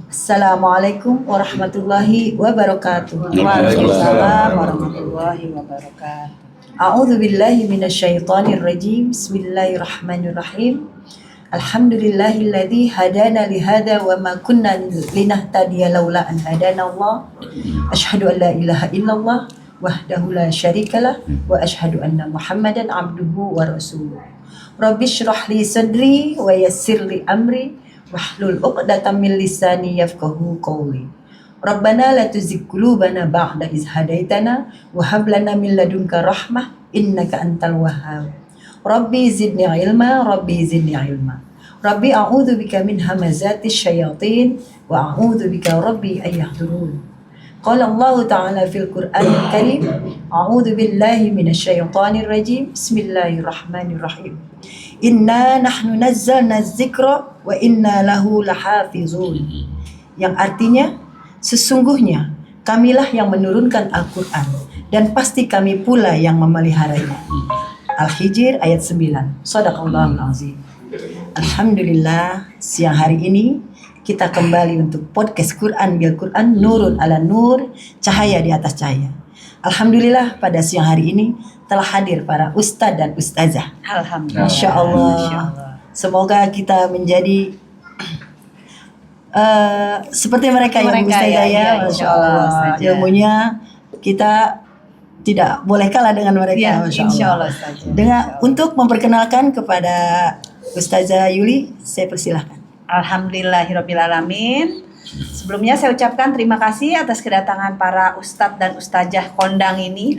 Assalamualaikum warahmatullahi wabarakatuh. Waalaikumsalam warahmatullahi wabarakatuh. A'udzu billahi minasyaitonir rajim. Bismillahirrahmanirrahim. Alhamdulillahilladzi hadana li hada wa ma kunna linahtadiya laula an hadana Allah. Asyhadu an la ilaha illallah wahdahu la syarikalah wa asyhadu anna Muhammadan abduhu wa rasuluh. Rabbi shrah li sadri wa yassir li amri wahlul 'uqdatam min lisani yafqahu qawli. Rabbana la tuzigh qulubana ba'da iz hadaitana wa hab lana min ladunka rahmah innaka antal wahhab. Rabbi zidni ilma, Rabbi zidni ilma. Rabbi a'udzu bika min hamazatis syayatin wa a'udzu bika rabbi an yahdurun. Qala Allah Ta'ala fil Qur'anil Karim, a'udzu billahi minasyaitonir rajim. Bismillahirrahmanirrahim. Inna nahnu nazzalna dzikra wa inna lahu lahafizun. Yang artinya, sesungguhnya kamilah yang menurunkan Al-Qur'an dan pasti kami pula yang memeliharanya. Al-Hijr ayat 9. Shadaqallahul azim. Alhamdulillah, siang hari ini kita kembali untuk podcast Quran bil Quran, Nurun ala Nur, cahaya di atas cahaya. Alhamdulillah, pada siang hari ini telah hadir para ustadz dan ustazah. Alhamdulillah. Masya Allah. Semoga kita menjadi seperti mereka yang ustazah ya. Masya Allah. Ilmunya kita tidak boleh kalah dengan mereka. Ya, Masya insya Allah. Allah. Untuk memperkenalkan kepada Ustazah Yuli, saya persilahkan. Alhamdulillahirrabbilalamin. Sebelumnya saya ucapkan terima kasih atas kedatangan para ustadz dan ustazah kondang ini.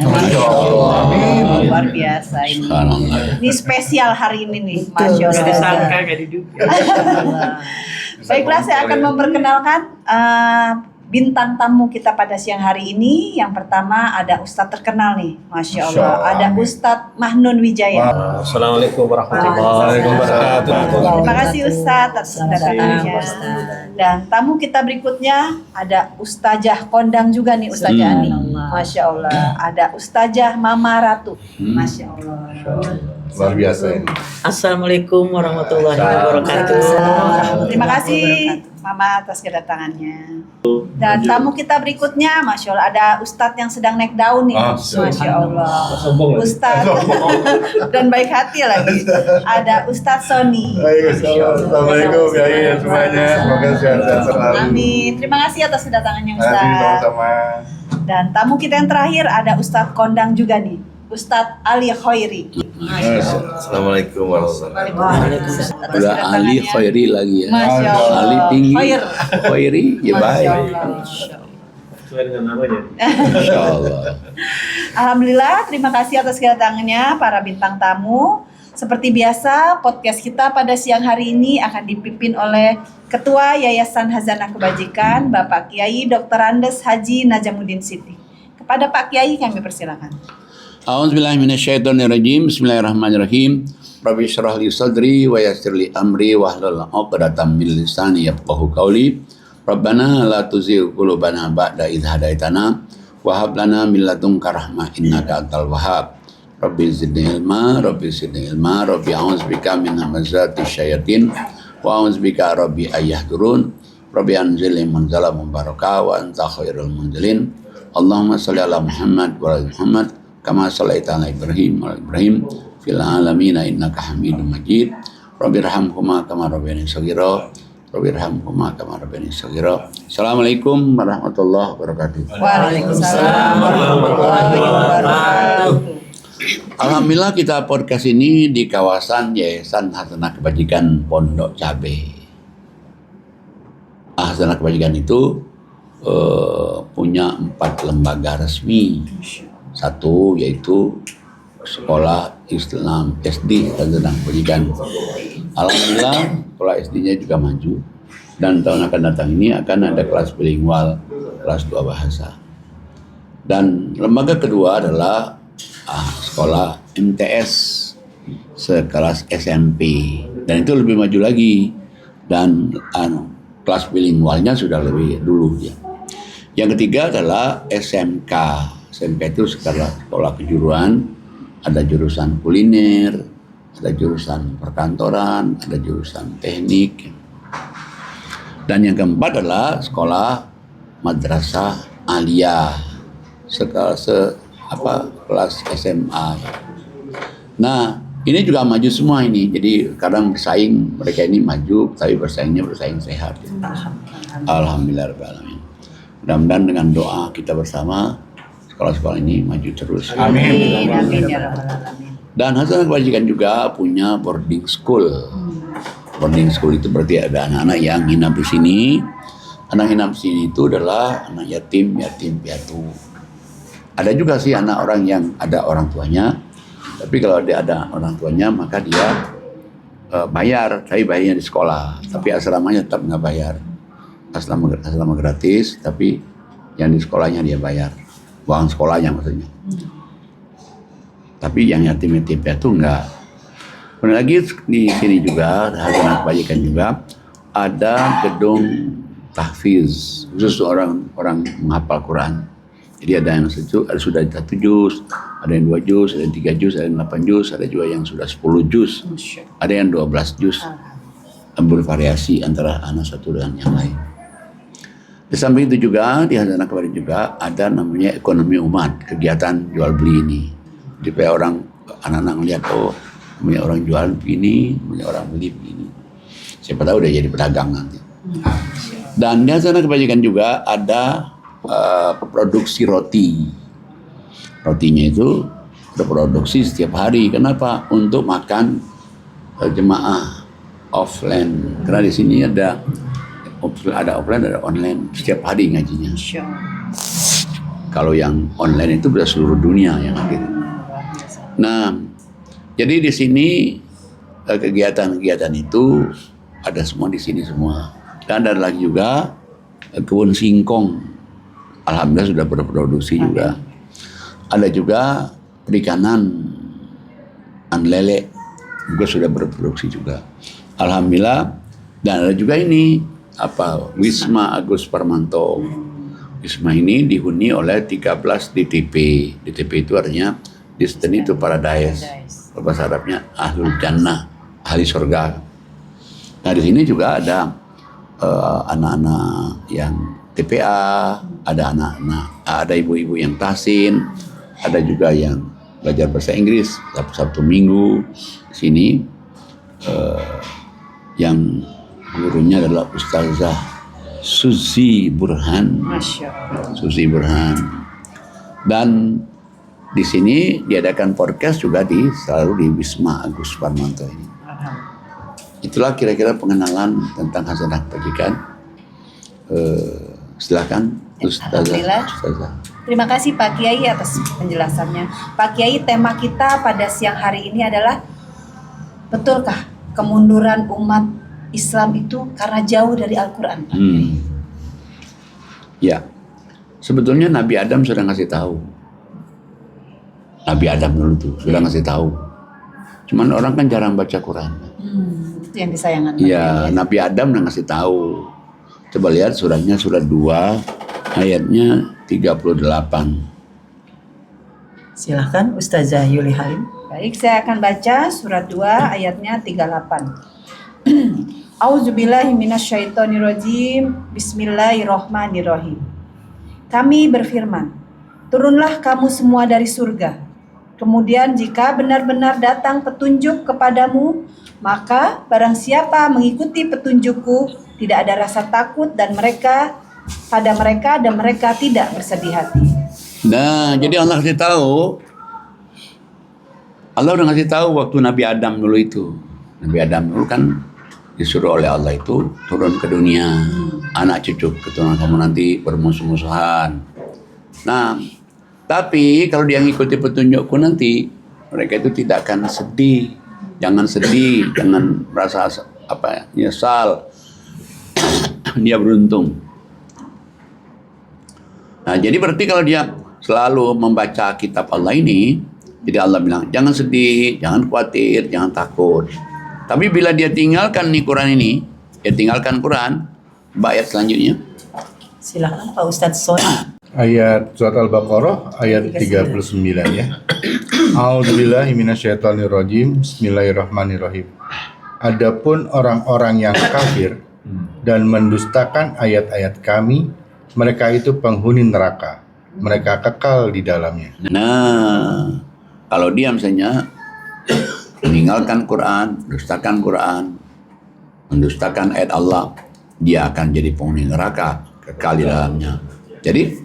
Luar biasa ini. Ini spesial hari ini nih, Masya Allah. Baiklah, saya akan memperkenalkan bintang tamu kita pada siang hari ini. Yang pertama ada ustadz terkenal nih, Masya Allah. Ada Ustadz Mahnun Wijaya. Assalamualaikum warahmatullahi wabarakatuh. Terima kasih Ustadz atas kedatangannya. Dan tamu kita berikutnya ada Ustazah kondang juga nih, Ustazah Ani. Masya Allah. Ada Ustazah Mama Ratu. Masya Allah. Luar biasa ini. Assalamualaikum warahmatullahi wabarakatuh. Terima kasih Mama atas kedatangannya. Dan tamu kita berikutnya, Masya Allah, ada Ustadz yang sedang naik daun nih. Masya Allah. Ustadz dan baik hati lagi. Ada Ustadz Sony. Assalamualaikum ya semuanya. Semoga sehat-sehat selalu. Amin. Terima kasih atas kedatangannya Terima kasih Ustadz. sama-sama. Dan tamu kita yang terakhir ada Ustadz kondang juga nih, Ustadz Ali Khairi. Assalamualaikum warahmatullahi wabarakatuh. Udah Ali Khairi lagi ya. Masya Allah. Ali tinggi. Khair. Khairi ya Masya baik. Allah. Sesuai dengan namanya. Insyaallah. Alhamdulillah, terima kasih atas kedatangannya para bintang tamu. Seperti biasa, podcast kita pada siang hari ini akan dipimpin oleh Ketua Yayasan Hazanah Kebajikan, Bapak Kiai Dr. Andes Haji Najamuddin Siti. Kepada Pak Kiai kami persilakan. A'udzubillahi minasyaitonirrajim. Bismillahirrahmanirrahim. Rabbi shrah li sadri wa yassir li amri wahlul 'uqdatam min lisani yafqahu qawli. Rabbana la tuzigh qulubana ba'da idh hadaitana wa hab lana min ladunka rahmah innaka antal wahhab. Rabbi zidni ilma, Rabbi zidni ilma, Rabbi a'udzubika min hamazatis syayatin wa a'udzubika Rabbi ayahdurun. Rabbi anzilni munzala mubarakah wa anta khairul munzilin. Allahumma shalli ala Muhammad wa ala Muhammad kama shallaita ala Ibrahim wa ala Ibrahim fil alamin innaka Hamidum Majid. Rabbi irhamhuma kama rabbayani shaghira. Rabbi irhamhuma kama rabbayani shaghira. Assalamualaikum warahmatullahi wabarakatuh. Waalaikumsalam warahmatullahi wabarakatuh. Alhamdulillah kita podcast ini di kawasan Yayasan Hazanah Kebajikan Pondok Cabe. Hazanah Kebajikan itu punya 4 lembaga resmi. Satu yaitu Sekolah Islam SD Hazanah Kebajikan. Alhamdulillah sekolah SD-nya juga maju. Dan tahun akan datang ini akan ada kelas bilingual, kelas 2 bahasa. Dan lembaga kedua adalah sekolah MTS sekelas SMP, dan itu lebih maju lagi, dan kelas bilingualnya sudah lebih dulu ya. Yang ketiga adalah SMK. SMK itu sekolah kejuruan, ada jurusan kuliner, ada jurusan perkantoran, ada jurusan teknik. Dan yang keempat adalah sekolah madrasah aliyah kelas SMA. Nah, ini juga maju semua ini. Jadi kadang bersaing, mereka ini maju, tapi bersaing sehat. Alhamdulillah rabbil alamin. Mudah-mudahan dengan doa kita bersama sekolah-sekolah ini maju terus. Amin ya rabbal alamin. Dan Hasanah Kebajikan juga punya boarding school. Boarding school itu berarti ada anak-anak yang nginap di sini. Anak nginap di sini itu adalah anak yatim piatu. Ada juga sih anak orang yang ada orang tuanya. Tapi kalau dia ada orang tuanya maka dia bayar. Tapi bayarnya di sekolah. Tapi asramanya tetap nggak bayar. Asrama gratis. Tapi yang di sekolahnya dia bayar. Uang sekolahnya maksudnya. Tapi yang yatim piatu enggak. Kemudian lagi di sini juga Hasanah Kebajikan juga ada gedung tahfiz khusus orang menghafal Quran. Jadi ada yang sudah 1 juz, ada yang 2 juz, ada yang 3 juz, ada yang 8 juz, ada juga yang sudah 10 juz, ada yang 12 juz. Bervariasi antara anak satu dengan yang lain. Di samping itu juga di Hasanah Kebajikan juga ada namanya ekonomi umat, kegiatan jual beli ini. Jadi supaya anak-anak ngeliat, oh punya orang jual begini, punya orang beli begini. Siapa tahu udah jadi pedagang nanti. Dan di Hasanah Kebajikan juga ada produksi roti. Rotinya itu berproduksi setiap hari. Kenapa? Untuk makan jemaah offline. Karena di sini ada offline, ada online. Setiap hari ngajinya. Kalau yang online itu sudah seluruh dunia yang hadir. Nah, jadi di sini kegiatan-kegiatan itu ada semua di sini semua. Dan ada lagi juga kebun singkong. Alhamdulillah sudah berproduksi juga. Ada juga perikanan lele juga sudah berproduksi juga. Alhamdulillah. Dan ada juga ini Wisma Agus Parmanto. Wisma ini dihuni oleh 13 DTP. DTP itu artinya Destiny to Paradise. Bahasa Arabnya Ahlul Jannah, ahli surga. Nah di sini juga ada anak-anak yang TPA, ada ibu-ibu yang tahsin, ada juga yang belajar bahasa Inggris Sabtu Minggu. Di sini yang gurunya adalah Ustazah Suzy Burhan. Suzy Burhan. Dan di sini diadakan podcast juga selalu di Wisma Agus Parmanto ini. Itulah kira-kira pengenalan tentang Hasanah Kebajikan. Silakan Ustazah. Terima kasih Pak Kiai atas penjelasannya. Pak Kiai, tema kita pada siang hari ini adalah betulkah kemunduran umat Islam itu karena jauh dari Al-Quran? Ya, sebetulnya Nabi Adam sudah ngasih tahu. Nabi Adam dulu tuh sudah ngasih tahu. Cuman orang kan jarang baca Quran. Itu yang disayangkan. Iya, Nabi Adam udah ngasih tahu. Coba lihat suratnya, surat 2 ayatnya 38. Silahkan Ustazah Yuli Halim. Baik, saya akan baca surat 2 ayatnya 38. Auzubillahi minasyaitonirrajim. Bismillahirrahmanirrahim. Kami berfirman, turunlah kamu semua dari surga. Kemudian jika benar-benar datang petunjuk kepadamu, maka barang siapa mengikuti petunjukku, tidak ada rasa takut dan mereka tidak bersedih hati. Nah, jadi Allah kasih tahu. Allah udah ngasih tahu waktu Nabi Adam dulu itu. Nabi Adam dulu kan disuruh oleh Allah itu turun ke dunia. Anak cucu keturunan kamu nanti bermusuh-musuhan. Nah, tapi kalau dia ngikuti petunjukku nanti, mereka itu tidak akan sedih. Jangan sedih, jangan merasa nyesal. Dia beruntung. Nah, jadi berarti kalau dia selalu membaca kitab Allah ini, jadi Allah bilang, jangan sedih, jangan khawatir, jangan takut. Tapi bila dia tinggalkan nih Quran ini, dia tinggalkan Quran, ayat selanjutnya. Silakan Pak Ustadz Soni. Ayat surat Al-Baqarah ayat 39 ya. A'udzubillahi minasyaitonirrajim. Bismillahirrahmanirrahim. Adapun orang-orang yang kafir dan mendustakan ayat-ayat kami, mereka itu penghuni neraka. Mereka kekal di dalamnya. Nah, kalau dia misalnya meninggalkan Quran, mendustakan ayat Allah, dia akan jadi penghuni neraka, kekal di dalamnya. Jadi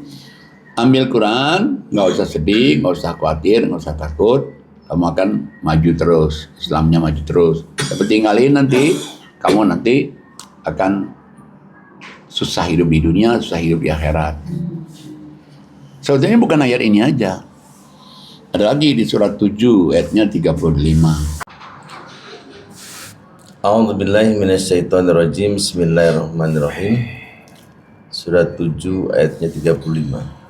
ambil Quran, nggak usah sedih, nggak usah khawatir, nggak usah takut. Kamu akan maju terus, Islamnya maju terus. Tapi tinggalin nanti, kamu nanti akan susah hidup di dunia, susah hidup di akhirat. Sebetulnya bukan ayat ini aja. Ada lagi di surat 7 ayatnya 35. A'udzubillahi minasyaitonirrajim. Bismillahirrahmanirrahim. Surat 7 ayatnya 35.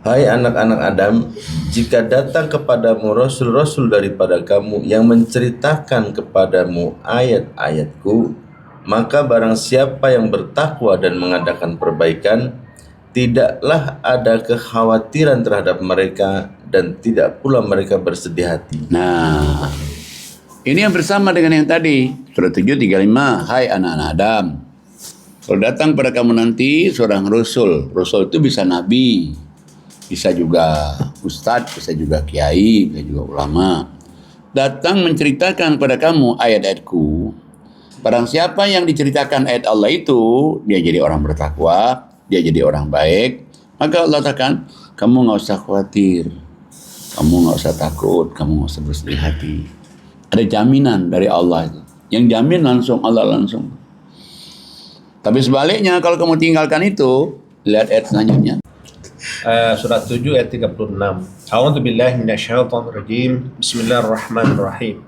Hai anak-anak Adam, jika datang kepadamu rasul-rasul daripada kamu yang menceritakan kepadamu ayat-ayatku, maka barang siapa yang bertakwa dan mengadakan perbaikan, tidaklah ada kekhawatiran terhadap mereka dan tidak pula mereka bersedih hati. Nah, ini yang bersama dengan yang tadi. Surat 7:35. Hai anak-anak Adam, kalau datang pada kamu nanti seorang rasul. Rasul itu bisa nabi, bisa juga ustadz, bisa juga kiai, bisa juga ulama. Datang menceritakan pada kamu ayat-ayatku. Barang siapa yang diceritakan ayat Allah itu, dia jadi orang bertakwa, dia jadi orang baik. Maka Allah katakan, kamu nggak usah khawatir, kamu nggak usah takut, kamu nggak usah bersedih hati. Ada jaminan dari Allah itu. Yang jamin langsung Allah langsung. Tapi sebaliknya kalau kamu tinggalkan itu, lihat ayat selanjutnya. Surat 7 ayat 36. A'udzubillahi minasyaitonirrajim. Bismillahirrahmanirrahim.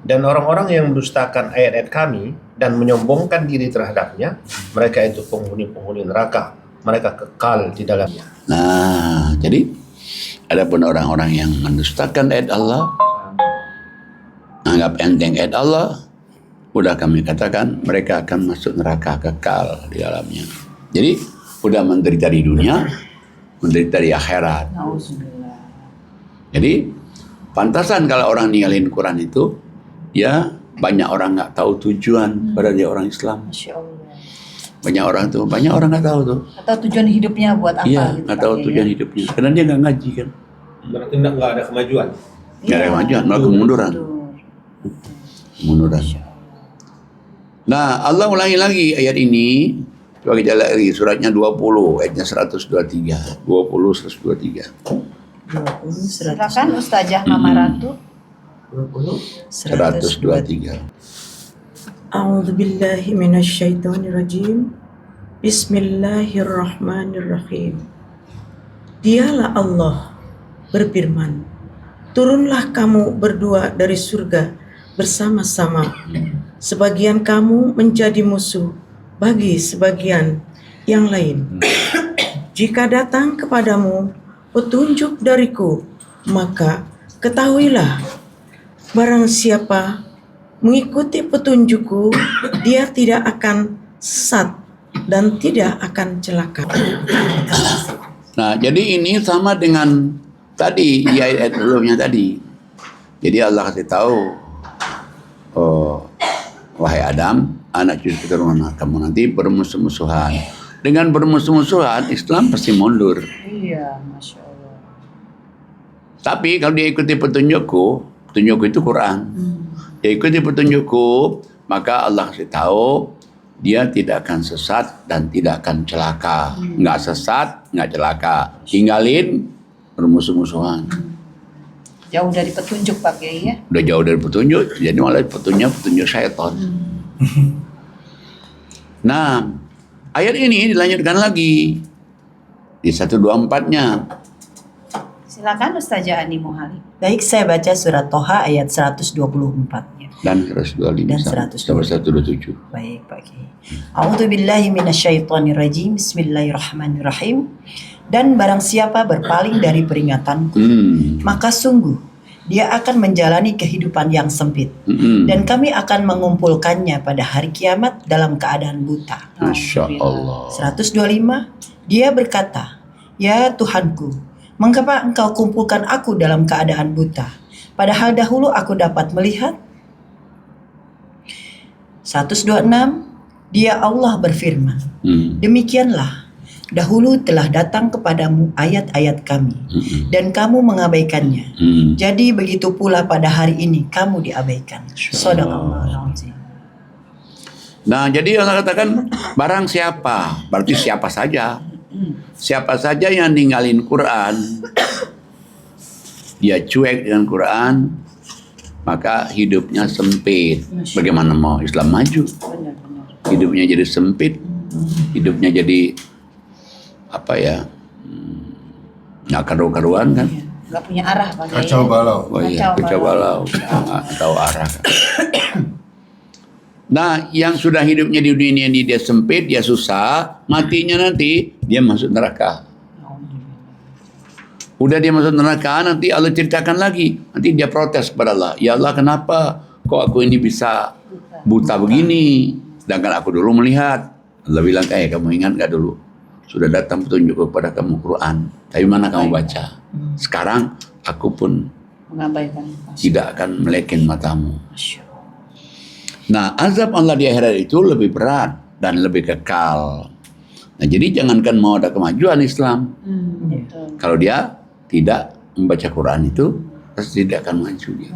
Dan orang-orang yang mendustakan ayat-ayat kami dan menyombongkan diri terhadapnya, mereka itu penghuni-penghuni neraka. Mereka kekal di dalamnya. Nah, jadi ada pun orang-orang yang mendustakan ayat Allah, anggap enteng ayat Allah, udah kami katakan mereka akan masuk neraka kekal di dalamnya. Jadi udah menderita di dunia, menderita di akhirat. Jadi pantasan kalau orang ninggalin Quran itu, ya banyak orang nggak tahu tujuan pada dia orang Islam. Masya Allah. Banyak orang nggak tahu tuh. Atau tujuan hidupnya buat apa? Iya, gitu nggak Pak tahu Kiai, tujuan ya? hidupnya. Karena dia nggak ngaji kan. Berarti nggak ada kemajuan. Nggak ada kemajuan, malah kemunduran. Kemunduran. Nah, Allah ulangi lagi ayat ini. Coba kita lihat lagi suratnya 20, ayatnya 123. 20, 123. 20, Silakan Ustazah Mama Ratu. 123. A'udzubillahi minasyaitonirrajim. Bismillahirrahmanirrahim. Dialah Allah berfirman, turunlah kamu berdua dari surga bersama-sama. Sebagian kamu menjadi musuh bagi sebagian yang lain. Jika datang kepadamu petunjuk dariku, maka ketahuilah, barang siapa mengikuti petunjukku, dia tidak akan sesat dan tidak akan celaka. Nah, jadi ini sama dengan tadi, di ayat sebelumnya tadi. Jadi Allah kasih tahu, oh, wahai Adam, anak cucu keturunan kamu nanti bermusuh-musuhan. Dengan bermusuh-musuhan, Islam pasti mundur. Iya, Masya Allah. Tapi kalau dia ikuti petunjukku itu Quran. Dia ikuti petunjukku, maka Allah kasih tahu dia tidak akan sesat dan tidak akan celaka. Nggak sesat, nggak celaka. Tinggalin bermusuh-musuhan. Jauh dari petunjuk Pak Kiai ya. Udah jauh dari petunjuk, jadi malah petunjuk syaitan. Nah, ayat ini dilanjutkan lagi di 124-nya. Silakan Ustazah Ani Muhalim. Baik, saya baca surat Toha ayat 124-nya. Dan 125 Dan sampai 127. Baik Pak Kiai. A'udzubillahi minasyaitonirrajim. Bismillahirrahmanirrahim. Dan barang siapa berpaling dari peringatanku, maka sungguh dia akan menjalani kehidupan yang sempit. Dan kami akan mengumpulkannya pada hari kiamat dalam keadaan buta. Masya Allah. 125, dia berkata, ya Tuhanku, mengapa engkau kumpulkan aku dalam keadaan buta? Padahal dahulu aku dapat melihat. 126, dia Allah berfirman, demikianlah dahulu telah datang kepadamu ayat-ayat kami dan kamu mengabaikannya. Jadi begitu pula pada hari ini kamu diabaikan. Shadaqallahul azim. Nah, jadi Allah katakan barang siapa, berarti siapa saja. Siapa saja yang ninggalin Quran, dia cuek dengan Quran, maka hidupnya sempit. Bagaimana mau Islam maju? Hidupnya jadi sempit, hidupnya jadi apa ya? Nggak karu-karuan kan? Nggak punya arah Pak Kiai. Kacau balau. Oh iya, kacau balau, nggak tahu arah. Nah, yang sudah hidupnya di dunia ini dia sempit, dia susah, matinya nanti dia masuk neraka. Udah dia masuk neraka, nanti Allah ceritakan lagi. Nanti dia protes kepada Allah. Ya Allah, kenapa kok aku ini bisa buta begini? Sedangkan aku dulu melihat. Allah bilang, kamu ingat gak dulu? Sudah datang petunjuk kepada kamu Quran. Tapi mana kamu baca? Sekarang aku pun Mengabaikan. tidak akan melekin matamu. Nah, azab Allah di akhirat itu lebih berat dan lebih kekal. Nah, jadi jangankan mau ada kemajuan Islam. Kalau dia tidak membaca Quran itu, pasti tidak akan maju dia.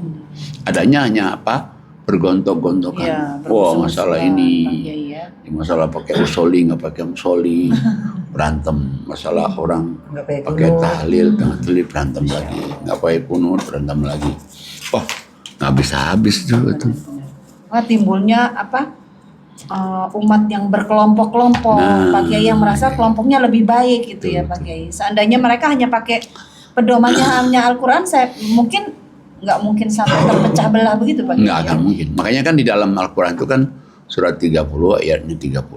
Adanya hanya apa? Bergontok-gontokan. Ya, Wah, masalah ini. Ya. Masalah pakai usoli, nggak pakai usoli. Berantem. Masalah orang Nggak pakai tahlil, tengah tahlil berantem lagi. Nggak pakai kunut, berantem lagi. Wah, nggak habis-habis tuh. Wah, timbulnya apa? Umat yang berkelompok-kelompok, Pak Kiai yang merasa kelompoknya lebih baik gitu ya Pak Kiai. Seandainya mereka hanya pakai pedomannya hanya Al-Quran, saya nggak mungkin sampai terpecah belah begitu Pak Kiai. Nggak akan mungkin. Makanya kan di dalam Al-Quran itu kan surat 30 ayatnya 30.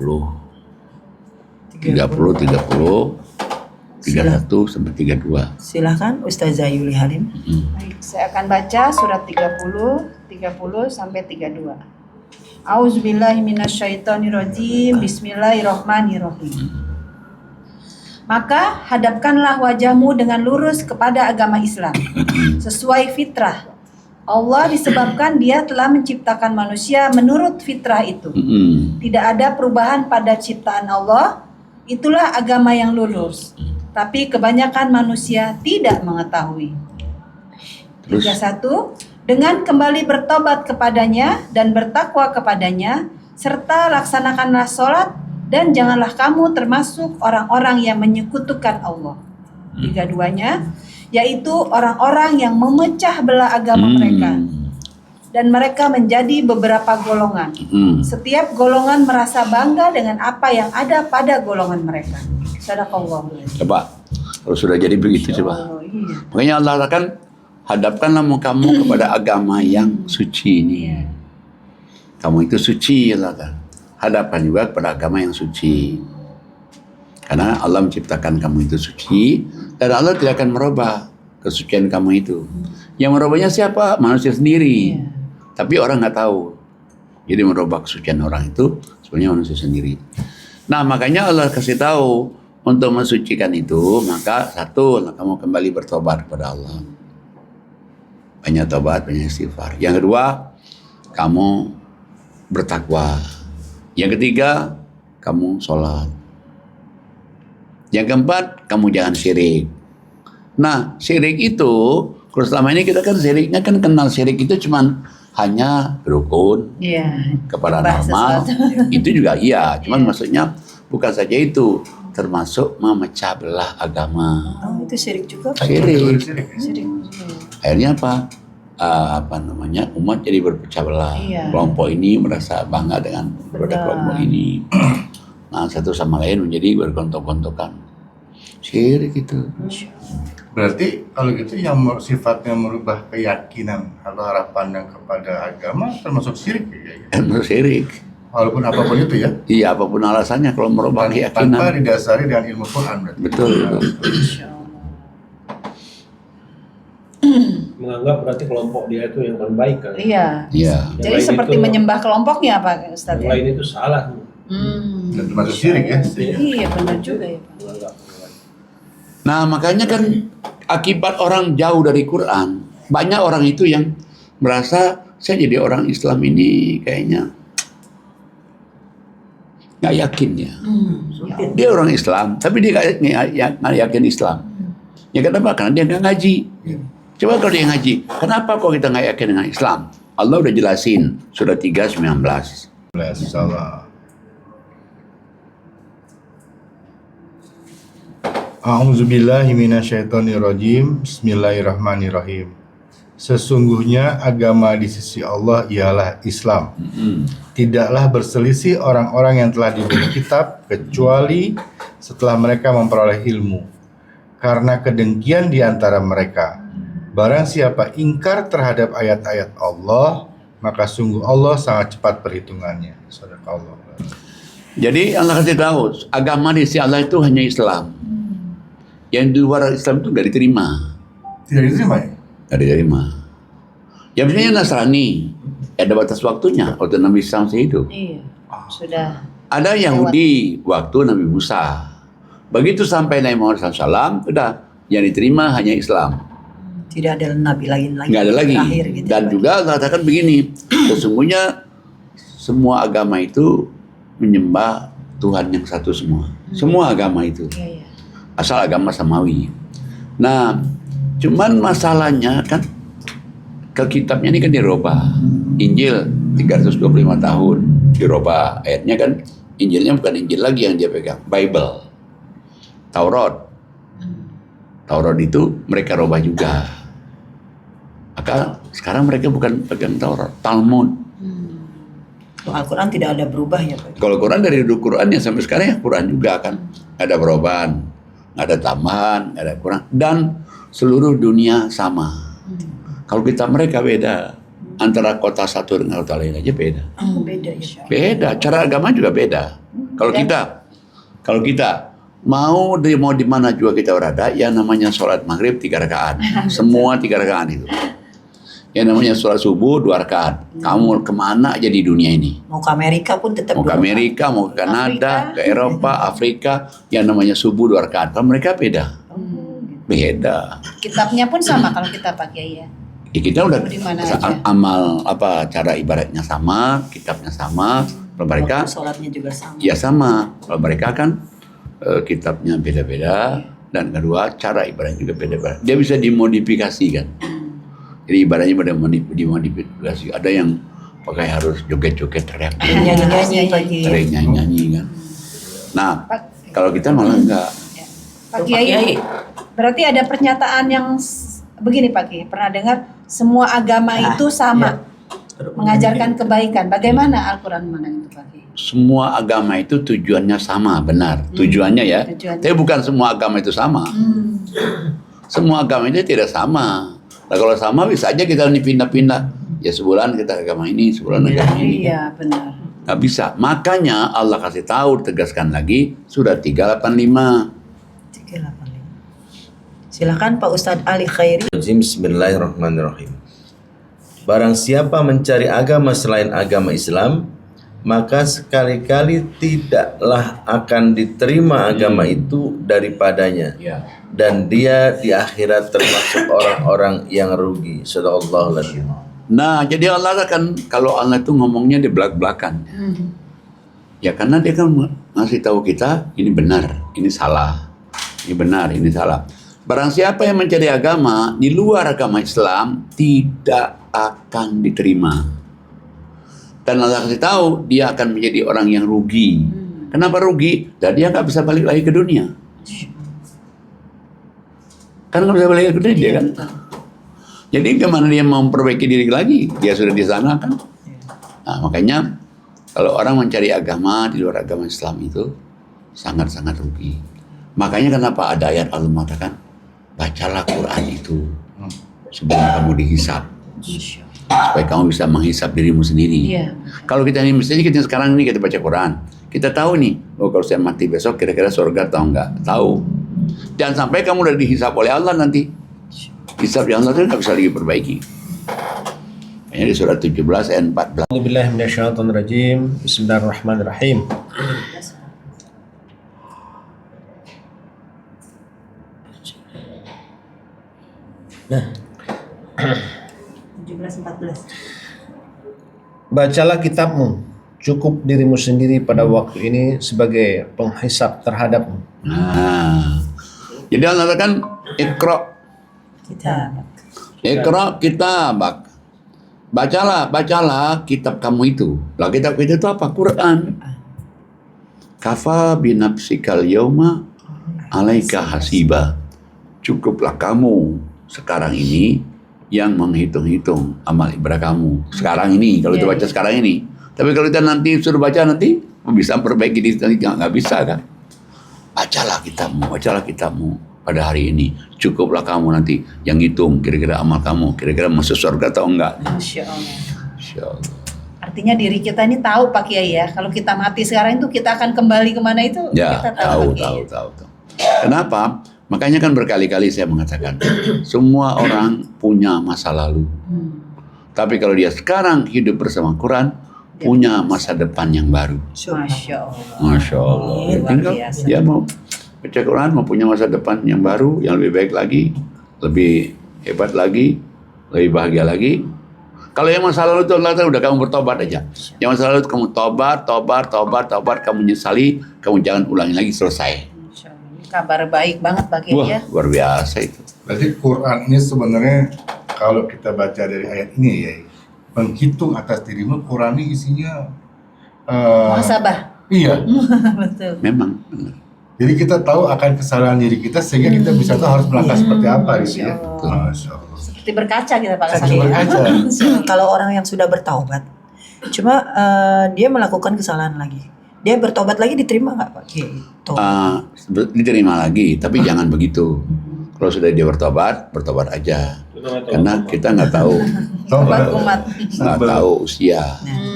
31 sampai 32. Silahkan Ustazah Yuli Halim. Baik, saya akan baca surat 30 sampai 32. Auzubillahi minasyaitonirrajim. Bismillahirrahmanirrahim. Maka hadapkanlah wajahmu dengan lurus kepada agama Islam sesuai fitrah. Allah disebabkan dia telah menciptakan manusia menurut fitrah itu. Tidak ada perubahan pada ciptaan Allah. Itulah agama yang lurus. Tapi kebanyakan manusia tidak mengetahui. 31. Dengan kembali bertobat kepadanya dan bertakwa kepadanya, serta laksanakanlah sholat, dan janganlah kamu termasuk orang-orang yang menyekutukan Allah. 32-nya, yaitu orang-orang yang memecah belah agama mereka. Dan mereka menjadi beberapa golongan. Setiap golongan merasa bangga dengan apa yang ada pada golongan mereka. Sadaqallahu. Coba, kalau sudah jadi begitu coba. Iya. Makanya Allah akan hadapkanlah kamu kepada agama yang suci ini. Kamu itu suci, Allah kan. Hadapkan juga kepada agama yang suci. Karena Allah menciptakan kamu itu suci, dan Allah tidak akan merubah kesucian kamu itu. Yang merubahnya siapa? Manusia sendiri. Tapi orang nggak tahu. Jadi merubah kesucian orang itu sebenarnya manusia sendiri. Nah, makanya Allah kasih tahu untuk mensucikan itu, maka satu, kamu kembali bertobat kepada Allah. Banyak tobat, banyak istighfar. Yang kedua, kamu bertakwa. Yang ketiga, kamu sholat. Yang keempat, kamu jangan syirik. Nah, syirik itu, kalau selama ini kita kan syiriknya kan kenal syirik itu cuman hanya rukun kepada normal. Itu juga iya, cuman maksudnya bukan saja itu, termasuk memecah belah agama. Oh, itu syirik juga. Syirik. Syirik. Akhirnya apa? Umat jadi berpecah belah. Kelompok ini merasa bangga dengan kelompok ini. Nah, satu sama lain menjadi bergontok-gontokan. Syirik itu. Berarti kalau gitu yang sifatnya merubah keyakinan atau arah pandang kepada agama termasuk syirik ya? Termasuk syirik. Walaupun apapun itu ya? Iya, apapun alasannya kalau merubah keyakinan. Tanpa didasari dengan ilmu Quran berarti. Betul. Menganggap berarti kelompok dia itu yang paling baik kan? Iya. Jadi lain seperti itu- menyembah kelompoknya Pak Ustaz Yang ya? lain itu salah. Dan termasuk syirik ya? Iya benar juga ya Pak. Menganggap. Nah, makanya kan akibat orang jauh dari Quran, banyak orang itu yang merasa saya jadi orang Islam ini kayaknya nggak yakin dia. Dia orang Islam, tapi dia nggak yakin Islam. Ya kenapa? Karena dia nggak ngaji. Coba kalau dia ngaji, kenapa kok kita nggak yakin dengan Islam? Allah udah jelasin, surah 3:19. Salah. A'udzubillahi minasyaitonirrajim. Bismillahirrahmanirrahim. Sesungguhnya agama di sisi Allah ialah Islam. Tidaklah berselisih orang-orang yang telah diberi kitab kecuali setelah mereka memperoleh ilmu. Karena kedengkian di antara mereka. Barang siapa ingkar terhadap ayat-ayat Allah, maka sungguh Allah sangat cepat perhitungannya. Sadaqallah. Jadi Allah kasih tahu, agama di sisi Allah itu hanya Islam. Yang di luar Islam itu nggak diterima. Tidak diterima ya? Nggak diterima. Ya misalnya Nasrani, ada batas waktunya waktu Nabi Isa masih hidup. Iya. Sudah. Ada Yahudi waktu Nabi Musa. Begitu sampai Nabi Muhammad SAW, udah yang diterima hanya Islam. Tidak ada nabi lain lagi. Nggak ada lagi. Terakhir gitu. Dan juga Allah katakan begini, sesungguhnya semua agama itu menyembah Tuhan yang satu semua. Semua agama itu. Iya, iya. Asal agama samawi. Nah, cuman masalahnya kan ke kitabnya ini kan dirubah. Injil 325 tahun dirubah. Ayatnya kan Injilnya bukan Injil lagi yang dia pegang, Bible. Taurat itu mereka rubah juga. Maka sekarang mereka bukan pegang Taurat, Talmud. Al-Quran tidak ada berubah ya Pak? Kalau Quran dari dulu Quran ya sampai sekarang ya Quran juga kan. Nggak ada perubahan, nggak ada tambahan, nggak ada kurang. Dan seluruh dunia sama. Kalau kita mereka beda. Antara kota satu dengan kota lain aja beda. Beda ya. Beda, cara agama juga beda. Kalau kita mau di mana juga kita berada, yang namanya sholat maghrib 3 rakaat, semua 3 rakaat itu. Yang namanya sholat subuh 2 rakaat. Kamu kemana aja di dunia ini? Mau ke Amerika pun tetap Mau ke 2 Amerika, mau ke Kanada, ke Eropa, Afrika, yang namanya subuh 2 rakaat. Kalau mereka beda, beda. Kitabnya pun sama kalau kita pakai ya. Ya, kita udah Di mana aja. amal cara ibaratnya sama, kitabnya sama. Kalau mereka Waktu sholatnya juga sama. ya sama. Kalau mereka kan kitabnya beda-beda, dan kedua cara ibadahnya juga beda-beda. Dia bisa dimodifikasi kan. Jadi ibadahnya pada dimodifikasi. Ada yang pakai harus joget-joget teriak, Nyanyi-nyanyi pagi. teriak nyanyi kan. Nah, kalau kita malah enggak. Pak Kiai, berarti ada pernyataan yang begini Pak Kiai, pernah dengar semua agama itu sama, mengajarkan kebaikan. Bagaimana Al-Quran mana itu Pak Kiai? Semua agama itu tujuannya sama, benar. Tujuannya ya. Tujuannya. Tapi bukan semua agama itu sama. Semua agama itu tidak sama. Nah, kalau sama bisa aja kita dipindah-pindah. Ya sebulan kita agama ini, sebulan agama ini. Iya benar. Nggak bisa. Makanya Allah kasih tahu, tegaskan lagi, surat 385. 385. Silakan Pak Ustadz Ali Khairi. Bismillahirrahmanirrahim. Barang siapa mencari agama selain agama Islam, maka sekali-kali tidaklah akan diterima agama itu daripadanya. Ya. Dan dia di akhirat termasuk orang-orang yang rugi. Sadaqallahul adzim. Nah, jadi Allah kan, kalau Allah itu ngomongnya di belak-belakan. Ya karena dia kan ngasih tahu kita, ini benar, ini salah. Ini benar, ini salah. Barang siapa yang mencari agama di luar agama Islam, tidak akan diterima. Dan Allah kasih tahu, dia akan menjadi orang yang rugi. Kenapa rugi? Dan dia nggak bisa balik lagi ke dunia. Kan nggak bisa balik lagi ke dunia dia kan. Jadi gimana dia mau memperbaiki diri lagi? Dia sudah di sana kan. Nah, makanya kalau orang mencari agama di luar agama Islam itu sangat-sangat rugi. Makanya kenapa ada ayat Allah mengatakan, bacalah Quran itu sebelum kamu dihisab. Supaya kamu bisa menghisab dirimu sendiri. Iya. Kalau kita ini, misalnya kita sekarang ini kita baca Quran, kita tahu nih, oh kalau saya mati besok kira-kira surga atau enggak, tahu. Jangan sampai kamu udah dihisab oleh Allah nanti. Hisab yang Allah itu nggak bisa lagi perbaiki. Ini di surat 17 ayat 14. A'udzubillahi minasyaitonirrajim. Bismillahirrahmanirrahim. Nah, 17-14. Bacalah kitabmu cukup dirimu sendiri pada waktu ini sebagai penghisap terhadapmu. Nah, jadi Allah katakan Iqra, Iqra kitabak. Bacalah kitab kamu itu. Lah kitab kita itu apa? Quran. Kafa binafsikal yauma alaika hasiba. Cukuplah kamu sekarang ini yang menghitung-hitung amal ibadah kamu. Sekarang ini, kalau kita baca sekarang ini. Tapi kalau kita nanti suruh baca nanti, bisa perbaiki diri nanti nggak bisa kan? Bacalah kitabmu pada hari ini. Cukuplah kamu nanti yang hitung kira-kira amal kamu, kira-kira masuk surga atau enggak. Masya Allah. Masya Allah. Artinya diri kita ini tahu Pak Kiai ya, kalau kita mati sekarang itu kita akan kembali kemana itu Ya, kita tahu. tahu. Kenapa? Makanya kan berkali-kali saya mengatakan, semua orang punya masa lalu. Tapi kalau dia sekarang hidup bersama Quran, punya masa depan yang baru. Masya Allah. Masya Allah. Luar Tinggal biasa. dia mau baca Quran, mau punya masa depan yang baru, yang lebih baik lagi, lebih hebat lagi, lebih bahagia lagi. Kalau yang masa lalu itu Allah udah kamu bertobat aja. Yang masa lalu itu kamu tobat, kamu menyesali, kamu jangan ulangi lagi, selesai. Masya Allah. Ini kabar baik banget Pak Kiai Wah, ya. luar biasa itu. Berarti Quran ini sebenarnya kalau kita baca dari ayat ini ya, menghitung atas dirimu, Quran ini isinya Muhasabah. iya. Betul. Memang benar. Jadi kita tahu akan kesalahan diri kita sehingga kita bisa tahu harus melangkah seperti apa gitu ya. Masya Allah. Seperti berkaca kita Pak Seperti Kasani. berkaca. Kalau orang yang sudah bertaubat, cuma dia melakukan kesalahan lagi, dia bertobat lagi diterima nggak Pak Kiai? Diterima lagi, tapi jangan begitu. Kalau sudah dia bertobat aja. Karena kita nggak tahu, Umat. nggak tahu usia.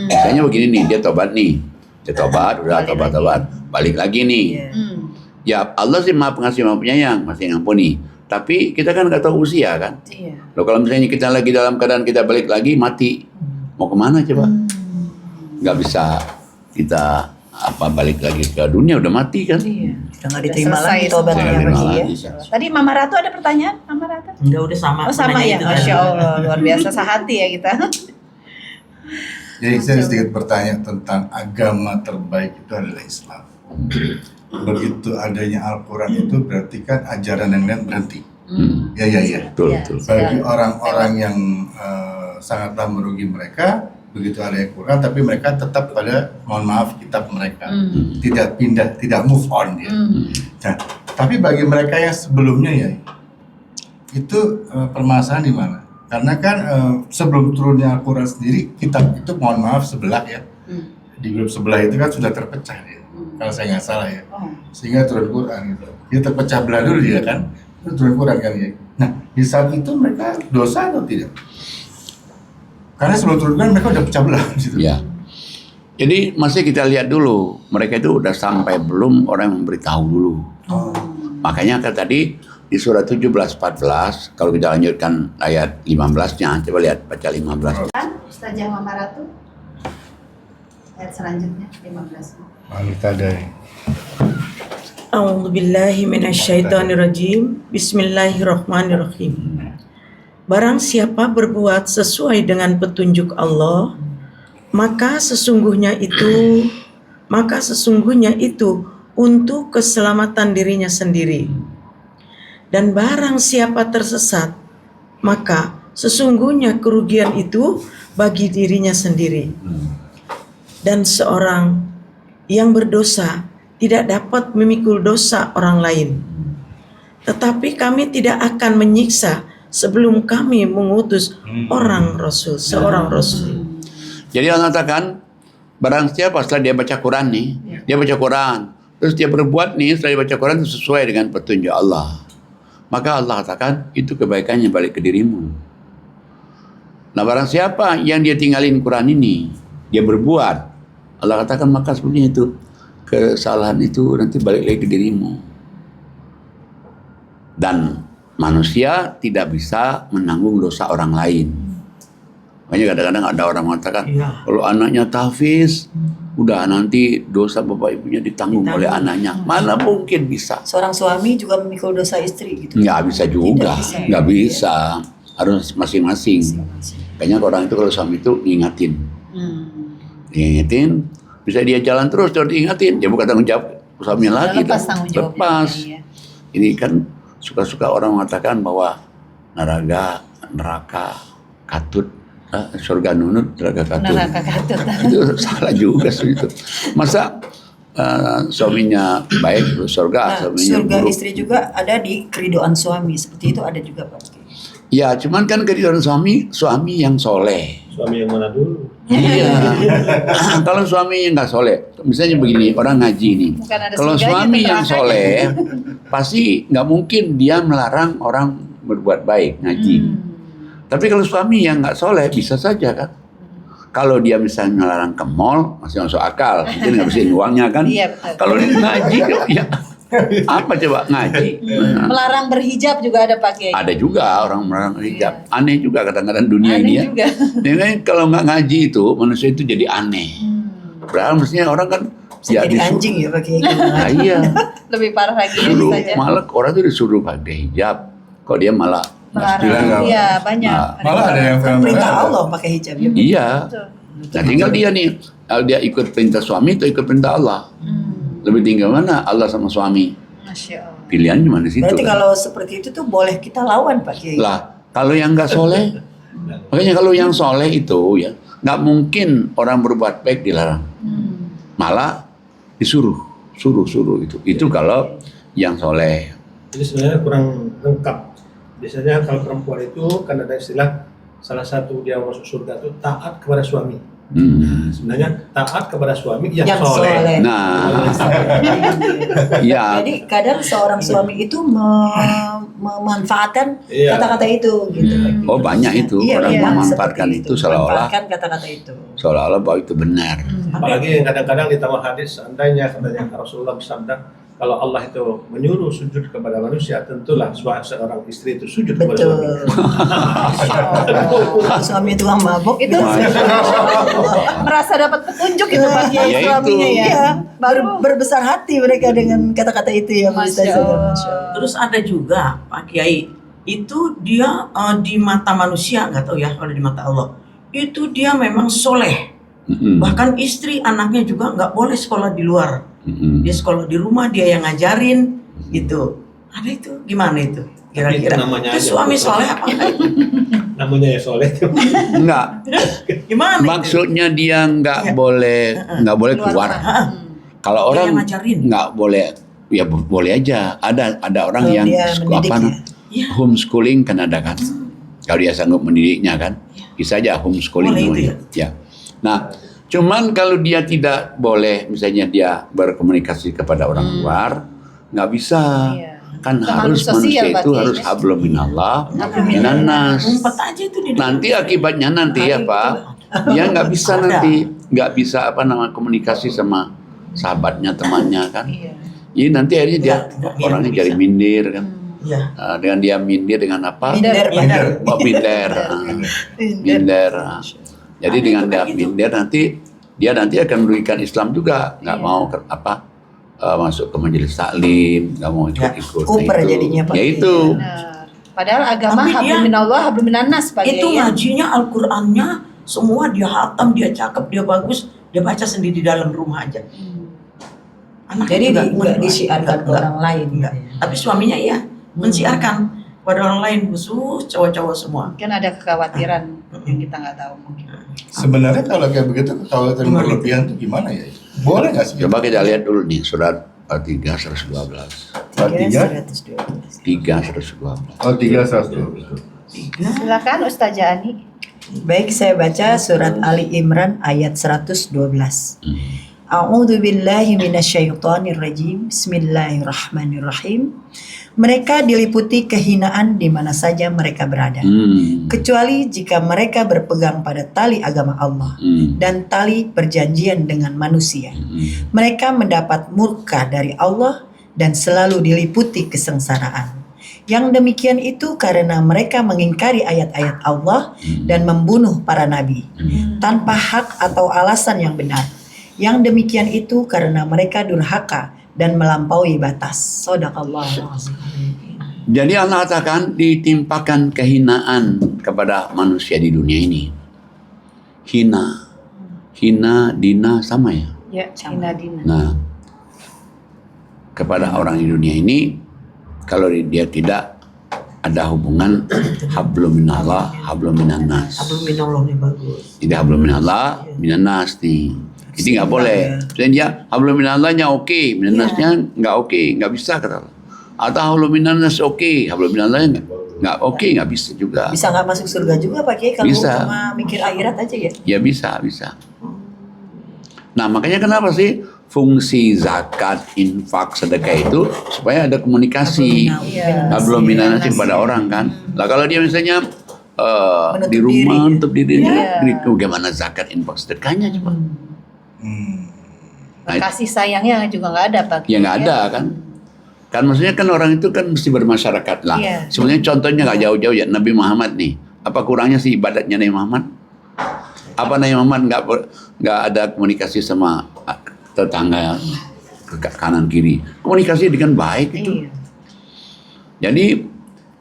Misalnya begini nih, dia tobat, udah tobat, balik lagi nih. Ya Allah sih maha pengasih, maha penyayang, masih ngampuni. Tapi kita kan nggak tahu usia kan. Iya. Loh kalau misalnya kita lagi dalam keadaan kita balik lagi mati, mau kemana coba? Nggak bisa kita balik lagi ke dunia, udah mati kan? Iya. Udah nggak diterima selesai lagi tobatnya semua. Pak Kiai ya. Lagi. Tadi Mama Ratu ada pertanyaan? Mama Ratu? Enggak, udah sama. Oh sama Nanya ya, itu Masya tadi. Allah, luar biasa sehati ya kita. Jadi saya sedikit bertanya tentang agama terbaik itu adalah Islam. Begitu adanya Al-Quran itu berarti kan ajaran yang lain berhenti. Ya. Betul. Bagi orang-orang yang sangatlah merugi mereka, begitu ada Al-Quran, tapi mereka tetap pada, mohon maaf, kitab mereka. Tidak pindah, tidak move on dia. Nah, tapi bagi mereka yang sebelumnya ya, itu permasalahan di mana? Karena kan sebelum turunnya Al-Quran sendiri, kitab itu mohon maaf sebelah ya. Di grup sebelah itu kan sudah terpecah dia. Kalau saya nggak salah ya. Sehingga turun Quran gitu. Dia terpecah belah dulu dia kan, terus turun Quran kan ya. Nah, di saat itu mereka dosa atau tidak? Karena sebelum turun Quran mereka udah pecah belah gitu. Ya. Jadi masih kita lihat dulu, mereka itu udah sampai belum orang yang memberitahu dulu. Makanya kan tadi di surat 17-14, kalau kita lanjutkan ayat 15-nya, coba lihat, baca 15. Ustazah Mama Ratu. Ayat selanjutnya 15. Wanita dari A'udzubillahi minasyaitonirrajim. Bismillahirrahmanirrahim. Barang siapa berbuat sesuai dengan petunjuk Allah, maka sesungguhnya itu untuk keselamatan dirinya sendiri. Dan barang siapa tersesat, maka sesungguhnya kerugian itu bagi dirinya sendiri. Dan seorang yang berdosa tidak dapat memikul dosa orang lain. Tetapi kami tidak akan menyiksa sebelum kami mengutus seorang rasul. Jadi Allah katakan, barang siapa setelah dia baca Quran nih, dia baca Quran, terus dia berbuat nih setelah dia baca Quran itu sesuai dengan petunjuk Allah. Maka Allah katakan, itu kebaikannya balik ke dirimu. Nah barang siapa yang dia tinggalin Quran ini, dia berbuat, Allah katakan maka sebenarnya itu kesalahan itu nanti balik lagi ke dirimu. Dan manusia tidak bisa menanggung dosa orang lain. Makanya kadang-kadang ada orang mengatakan, kalau anaknya tahfiz, udah nanti dosa bapak ibunya ditanggung oleh anaknya. Mana mungkin bisa? Seorang suami juga memikul dosa istri gitu. Nggak bisa juga, nggak bisa. Harus masing-masing. Kayaknya orang itu kalau suami itu ngingatin. diingetin, bisa dia jalan terus diingetin, dia bukan tanggung jawab suaminya lagi. Lepas tanggung jawabnya. Lepas. Iya. Ini kan suka-suka orang mengatakan bahwa neraka katut, surga nunut, neraka katut. Neraka katut. Itu salah juga itu. Masa suaminya baik surga, suaminya surga buruk. istri juga ada di keridoan suami, seperti itu ada juga Pak Kiai. Ya, cuman kan keriduan suami yang soleh. Suami yang mana dulu? Iya. Kalau suami yang nggak soleh, misalnya begini, orang ngaji nih. Bukan ada Kalau surganya, suami yang nerakanya. soleh, pasti nggak mungkin dia melarang orang berbuat baik ngaji. Tapi kalau suami yang nggak soleh, bisa saja kan. Kalau dia misalnya melarang ke mall, masih masuk akal, mungkin ngabisin uangnya kan. Iya, betul. Kalau dia ngaji, ya apa coba ngaji? Nah, Melarang berhijab juga ada Pak Kiai. ada juga orang melarang hijab. Aneh juga kadang-kadang dunia Aneh ini ya. juga. Jadi kalau nggak ngaji itu manusia itu jadi aneh. Padahal mestinya orang kan Saya jadi disuruh- anjing ya Pak Kiai. Nah, iya. Lebih parah lagi Dulu saja. malah orang itu disuruh pakai hijab. Kok dia malah Melarang. Bilang Iya, banyak. Nah, Malah ada yang Kan perintah fenomenal. Allah pakai hijab ya. iya. Betul. Nah tinggal dia nih, dia ikut perintah suami atau ikut perintah Allah. Lebih tinggal mana Allah sama suami? Masya Allah. Pilihan di mana situ? Berarti kan? kalau seperti itu tuh boleh kita lawan Pak Kiai. Lah, kalau yang nggak soleh, makanya kalau yang soleh itu ya nggak mungkin orang berbuat baik dilarang, malah disuruh, suruh itu. Itu kalau yang soleh. Jadi sebenarnya kurang lengkap. Biasanya kalau perempuan itu kan ada istilah salah satu dia masuk surga itu taat kepada suami. Hmm. Sebenarnya taat kepada suami yang, Yang soleh. soleh. Nah, ya, Jadi kadang seorang suami itu memanfaatkan Iya. kata-kata itu gitu. Pak Kiai. oh banyak itu Iya, orang iya, memanfaatkan seperti itu seolah-olah memanfaatkan kata-kata itu. bahwa itu benar. Apalagi kadang-kadang ditambah hadis, seandainya katanya Rasulullah bersabda, kalau Allah itu menyuruh sujud kepada manusia, tentulah seorang istri itu sujud kepada Betul. suami. Suami tukang mabok Itu merasa dapat petunjuk itu Pak Kiai Ya, itu. suaminya ya. Iya, Baru berbesar hati mereka dengan kata-kata itu ya Pak Masya Ustaz. Allah. Masya Allah. Terus ada juga Pak Kiai, itu dia di mata manusia, nggak tahu ya kalau di mata Allah, itu dia memang soleh. Mm-mm. Bahkan istri anaknya juga nggak boleh sekolah di luar. Mm-mm. Dia sekolah di rumah, dia yang ngajarin gitu. Ada itu gimana itu? Kira-kira Itu namanya itu aja. suami soleh apa enggak? Namanya ya soleh. Enggak, Gimana itu? maksudnya dia nggak boleh keluar. Kalau Dia orang yang ngajarin. nggak boleh, ya boleh aja. Ada orang Kalau yang dia mendidik ya. Iya. homeschooling kan ada kan. Kalau dia sanggup mendidiknya kan, bisa aja homeschooling Boleh itu namanya. Ya. Nah, cuman kalau dia tidak boleh, misalnya dia berkomunikasi kepada orang luar, nggak bisa. Iya. Kan Itu harus manusia sosial, manusia itu Pak, harus ya. hablum minallah minan nas. Ngumpet aja itu di dalam. Nanti akibatnya nanti ya Pak, dia nggak bisa Ada. nanti nggak bisa komunikasi sama sahabatnya, temannya kan. Iya. Jadi nanti akhirnya dia Nggak orangnya bisa. jadi minder kan. Iya. Dengan dia minder dengan apa? Minder, Minder. Oh, minder. Minder. Jadi dengan dia minder nanti dia akan merugikan Islam juga, nggak mau masuk ke majelis taklim, nggak mau ikut-ikut. Kuper itu. jadinya, Pak. Ya itu. Benar. Padahal agama Tapi dia- hablum minallah hablum minannas Pak Itu Kiai. Ya. ngajinya Al-Qur'annya semua dia hatam, dia cakep, dia bagus, dia baca sendiri di dalam rumah aja. Anaknya Jadi juga nggak berdoa. disiarkan ke Enggak. orang lain. Enggak. Tapi suaminya iya mensiarkan pada orang lain, khusus cowok-cowok semua. Mungkin ada kekhawatiran yang kita nggak tahu mungkin. Sebenarnya kalau kayak begitu kekhawatiran Gimana? berlebihan itu gimana ya? Boleh nggak sih? Coba kita lihat dulu nih surat Al-3 112. Part 3? 112. 3 112. Oh 3 112. Silakan Ustazah Ani. Baik, saya baca surat Ali Imran ayat 112. A'udzu billahi minasyaitonir rajim. Bismillahirrahmanirrahim. Mereka diliputi kehinaan di mana saja mereka berada, kecuali jika mereka berpegang pada tali agama Allah dan tali perjanjian dengan manusia. Mereka mendapat murka dari Allah dan selalu diliputi kesengsaraan. Yang demikian itu karena mereka mengingkari ayat-ayat Allah dan membunuh para nabi tanpa hak atau alasan yang benar. Yang demikian itu karena mereka durhaka dan melampaui batas. Shadaqallahu azim. Jadi Allah katakan ditimpakan kehinaan kepada manusia di dunia ini. Hina hina, dina sama ya. Ya, Cina Dina. Nah, kepada orang di dunia ini, kalau dia tidak ada hubungan hablum minallah, hablum minannas. Hablum minallah nih bagus. Tidak hablum minallah, minannas nih. Jadi nggak boleh. Misalnya dia hablum minallahnya oke, minannasnya nggak oke, nggak bisa kata Allah. Atau hablum minannas oke, hablum minallahnya nggak oke, nggak bisa juga. Bisa nggak masuk surga juga Pak Kiai kalau Bisa. cuma mikir akhirat aja ya? Ya bisa. Nah makanya kenapa sih fungsi zakat, infak, sedekah itu supaya ada komunikasi. Hablum minannas kepada orang kan. Lah kalau dia misalnya di rumah untuk dirinya, bagaimana zakat, infak, sedekahnya coba? Nah, Kasih sayangnya juga nggak ada Pak. ya nggak ada kan. Kan maksudnya kan orang itu kan mesti bermasyarakat lah. Iya. Sebenarnya contohnya nggak jauh-jauh ya Nabi Muhammad nih. Apa kurangnya sih ibadatnya Nabi Muhammad? Apa Nabi Muhammad nggak ada komunikasi sama tetangga ke kanan kiri? Komunikasi dengan baik itu. Iya.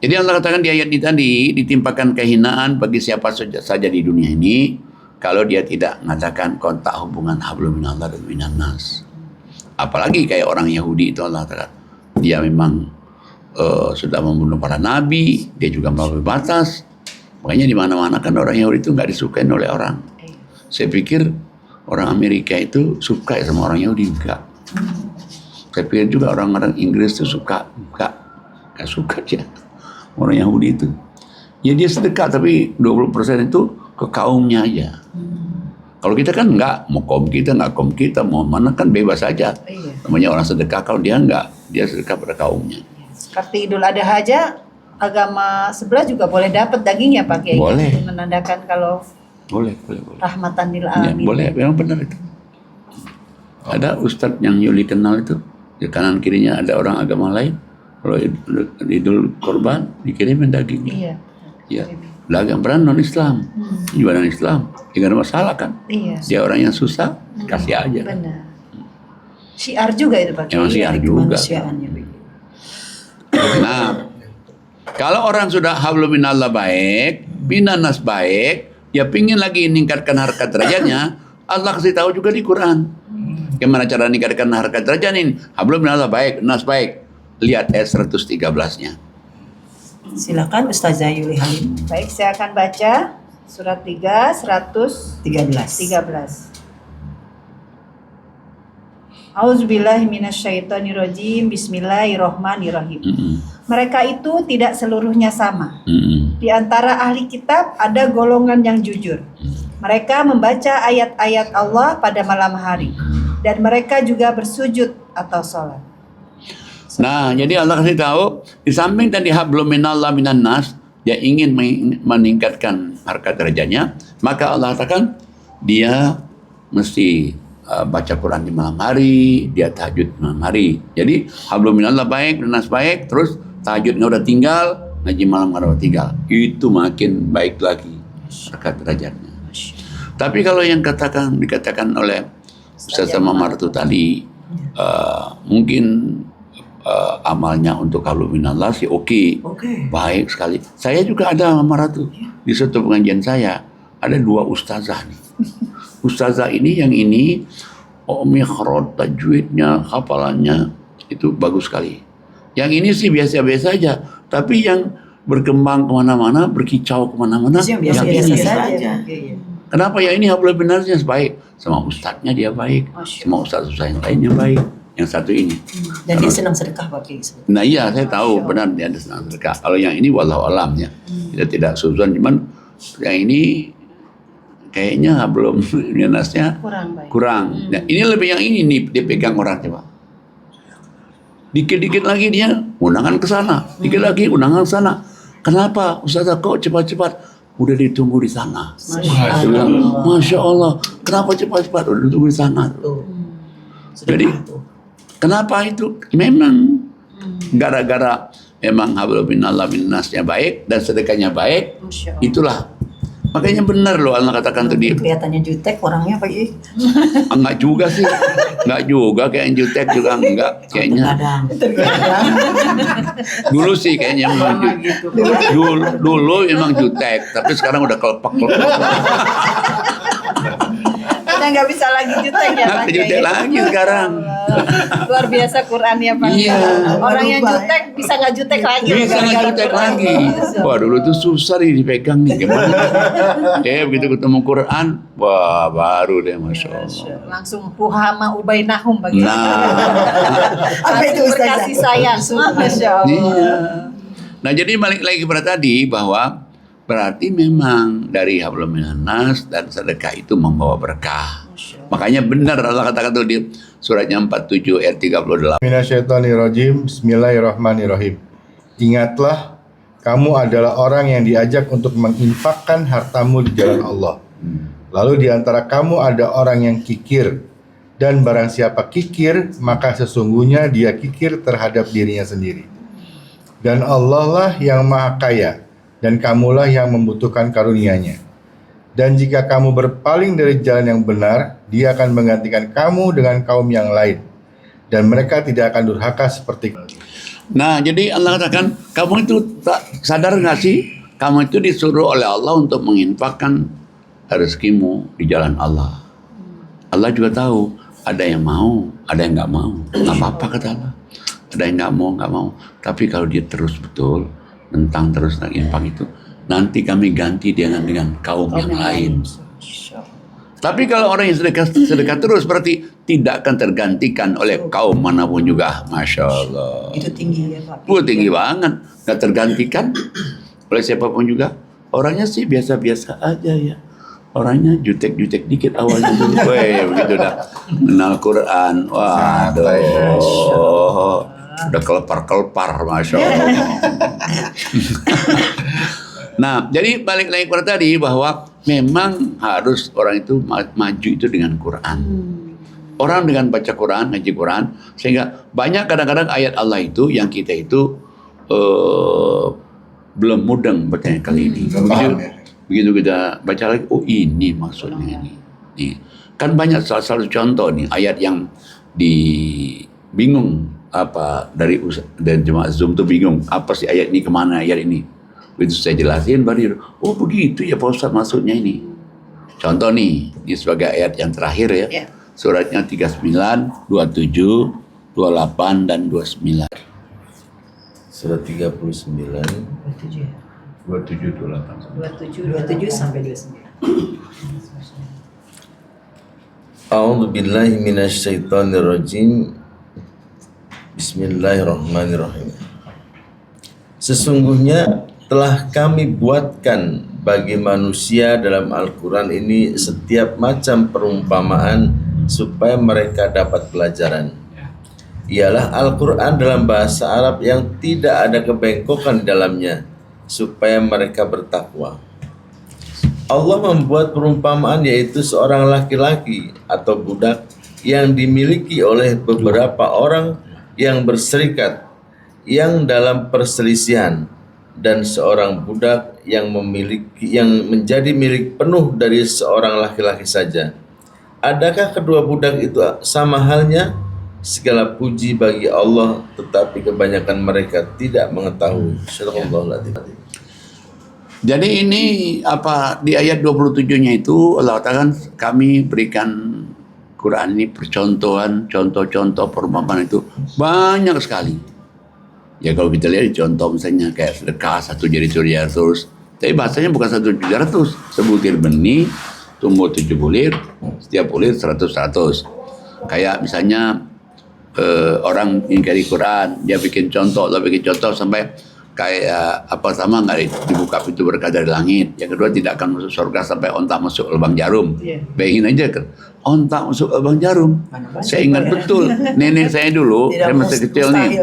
Jadi Allah katakan di ayat ini tadi ditimpakan kehinaan bagi siapa saja di dunia ini kalau dia tidak mengatakan kontak hubungan hablum minallah dan minannas. Apalagi kayak orang Yahudi itu Allah katakan dia memang sudah membunuh para nabi, dia juga melampaui batas. Makanya di mana-mana kan orang Yahudi itu nggak disukai oleh orang. Saya pikir orang Amerika itu suka sama orang Yahudi, enggak. Saya pikir juga orang-orang Inggris itu suka, enggak suka dia orang Yahudi itu. Ya dia sedekah tapi 20% itu ke kaumnya aja. Kalau kita kan enggak, mau kaum kita, enggak kaum kita, mau mana kan bebas saja. Namanya orang sedekah, kalau dia enggak, dia sedekah pada kaumnya. Seperti Idul Adha aja, agama sebelah juga boleh dapat dagingnya Pak Kiai. Boleh. Menandakan kalau Boleh. rahmatan lil Ya, alamin. boleh, memang benar itu. Ada ustadz yang Yuli kenal itu, di kanan kirinya ada orang agama lain. Kalau idul korban dikirimin dagingnya. Iya. Ya, dagang beran non Islam, juga non Islam, tidak ada masalah kan? Iya. Dia orang yang susah, kasih aja. Kan? Benar. Syiar juga itu Pak Kiai. Emang syiar juga. Kemanusiaannya begitu. Nah, kalau orang sudah hablum minallah baik, minannas baik, ya pingin lagi meningkatkan harkat derajatnya, Allah kasih tahu juga di Quran. Gimana cara meningkatkan harkat derajat ini? Hablum minallah baik, nas baik. Lihat ayat 113-nya. Silakan Ustazah Yuli Halim. Baik, saya akan baca surat 3 113. Auzubillahi minasyaitonirrajim. Bismillahirrahmanirrahim. Mereka itu tidak seluruhnya sama. Di antara ahli kitab ada golongan yang jujur. Mereka membaca ayat-ayat Allah pada malam hari. Dan mereka juga bersujud atau sholat. Nah, jadi Allah kasih tahu, di samping tadi hablum minallah minannas, dia ingin meningkatkan harkat derajatnya, maka Allah katakan dia mesti baca Quran di malam hari, dia tahajud di malam hari. Jadi hablum minallah baik, minannas baik, terus tahajudnya udah tinggal, ngaji malam udah tinggal. Itu makin baik lagi harkat derajatnya. Tapi kalau yang dikatakan oleh Ustaz Mamar itu tadi, mungkin amalnya untuk hablum minallah sih oke. Baik sekali. Saya juga ada amarah tuh di satu pengajian saya ada 2 ustazah nih. Ustazah ini yang ini mikhraj tajwidnya, hafalannya itu bagus sekali. Yang ini sih biasa-biasa aja. Tapi yang berkembang kemana-mana, berkicau kemana-mana, Yang yang biasa-biasa ini. saja. Kenapa yang ini hablum minallahnya baik? Sama ustadznya dia baik, sama ustaz-ustaz yang lainnya baik. Yang satu ini. Dan dia senang sedekah Pak Kiai. Nah iya saya tahu benar dia ada senang sedekah. Kalau yang ini wallahu alam ya. Kita tidak suzon, cuman yang ini kayaknya belum minasnya kurang. Nah, ini lebih yang ini nih dipegang orang coba. Dikit-dikit lagi dia undangan ke sana, dikit lagi undangan ke sana. Kenapa Ustazah kok cepat-cepat? Udah ditunggu di sana. Masya Allah. Kenapa cepat-cepat? Udah ditunggu di sana. Jadi kenapa itu? Memang gara-gara memang hablum minallah minnasnya baik dan sedekahnya baik, itulah. Makanya benar loh Allah katakan tadi. Kelihatannya jutek orangnya Pak Kiai. Enggak juga sih. Enggak juga kayak yang jutek juga enggak kayaknya. Dulu sih kayaknya memang dulu memang jutek, tapi sekarang udah kelepek. Karena nggak bisa lagi jutek ya Pak Nggak Kiai. jutek lagi sekarang. Luar biasa Quran ya Pak. Iya. Orang yang jutek bisa nggak jutek lagi. Bisa nggak gara-gara jutek Quran. lagi. Wah dulu tuh susah nih dipegang nih gimana? Begitu ketemu Quran, wah baru deh masya Allah. Langsung ruhama ubainahum bagi. Apa itu, Langsung Ustazah? berkasih sayang. Masya Allah. Iya. Nah jadi balik lagi kepada tadi bahwa berarti memang dari hablum minan nas dan sedekah itu membawa berkah. Makanya benar Allah katakan tuh di suratnya 47 ayat 38. Minasyaitonirrajim. Bismillahirrahmanirrahim. Ingatlah, kamu adalah orang yang diajak untuk menginfakkan hartamu di jalan Allah. Lalu di antara kamu ada orang yang kikir, dan barang siapa kikir, maka sesungguhnya dia kikir terhadap dirinya sendiri. Dan Allah lah yang maha kaya, dan kamulah yang membutuhkan karunia-Nya. Dan jika kamu berpaling dari jalan yang benar, Dia akan menggantikan kamu dengan kaum yang lain, dan mereka tidak akan durhaka seperti kamu. Nah jadi Allah katakan kamu itu tak sadar nggak sih? Kamu itu disuruh oleh Allah untuk menginfakkan rezekimu di jalan Allah. Allah juga tahu ada yang mau, ada yang nggak mau. Nggak apa-apa kata Allah. Ada yang nggak mau. Tapi kalau dia terus betul tentang terus infak itu, nanti kami ganti dia dengan kaum yang lain. Tapi kalau orang yang sedekah terus berarti tidak akan tergantikan oleh kaum manapun juga. Masya Allah. Itu tinggi ya Pak. Tinggi banget. Nggak tergantikan oleh siapapun juga. Orangnya sih biasa-biasa aja ya. Orangnya jutek-jutek dikit awalnya dulu. Weh, begitu dah. Kenal Quran. Waduh. Udah kelepar-kelepar, Masya Allah. Nah, jadi balik lagi kepada tadi bahwa memang harus orang itu maju itu dengan Quran. Orang dengan baca Quran, ngaji Quran, sehingga banyak kadang-kadang ayat Allah itu yang kita itu belum mudeng bacanya kali ini. Begitu kita baca lagi, oh ini maksudnya ini. Nih. Kan banyak salah satu contoh nih ayat yang bingung apa dari jemaah Zoom tuh bingung apa sih ayat ini, kemana ayat ini. Begitu saya jelasin baru oh begitu ya Pak Ustaz maksudnya ini. Contoh nih, ini sebagai ayat yang terakhir ya. Ya. Suratnya 39, 27, 28 dan 29. Surat 39. 27 sampai 29. A'udzu billahi minasyaitonir rajim. Bismillahirrahmanirrahim. Sesungguhnya telah kami buatkan bagi manusia dalam Al-Quran ini setiap macam perumpamaan supaya mereka dapat pelajaran. Ialah Al-Quran dalam bahasa Arab yang tidak ada kebengkokan di dalamnya, supaya mereka bertakwa. Allah membuat perumpamaan yaitu seorang laki-laki atau budak yang dimiliki oleh beberapa orang yang berserikat yang dalam perselisihan, dan seorang budak yang menjadi milik penuh dari seorang laki-laki saja. Adakah kedua budak itu sama halnya? Segala puji bagi Allah, tetapi kebanyakan mereka tidak mengetahui. Subhanallah. Jadi ini apa di ayat 27-nya itu Allah katakan kami berikan Quran ini percontohan, contoh-contoh perumpamaan itu banyak sekali. Ya kalau kita lihat contoh misalnya kayak sedekah 1 jari 700, tapi bahasanya bukan 1 700, sebutir benih tumbuh 7 bulir, setiap bulir 100. Kayak misalnya orang ingkari Quran, dia bikin contoh sampai kayak apa sama nggak dibuka pintu berkah dari langit. Yang kedua tidak akan masuk surga sampai ontak masuk lubang jarum. Bayangin aja kan, ontak masuk lubang jarum. Saya ingat betul nenek saya dulu, saya masih kecil nih,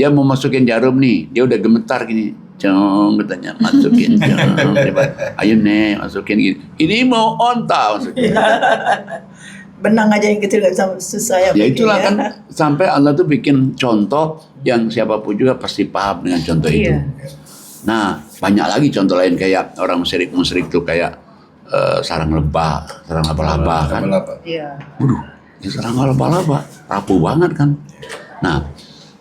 dia mau masukin jarum nih, dia udah gemetar gini, cong katanya masukin, cong, ayo nek masukin gini, ini mau ontak masukin. Benang aja yang kecil gak bisa susah ya. Ya itulah kan sampai Allah tuh bikin contoh yang siapapun juga pasti paham dengan contoh itu. Nah banyak lagi contoh lain kayak orang musyrik tuh kayak sarang lebah, sarang laba-laba kan. Waduh, ya sarang laba-laba rapuh banget kan.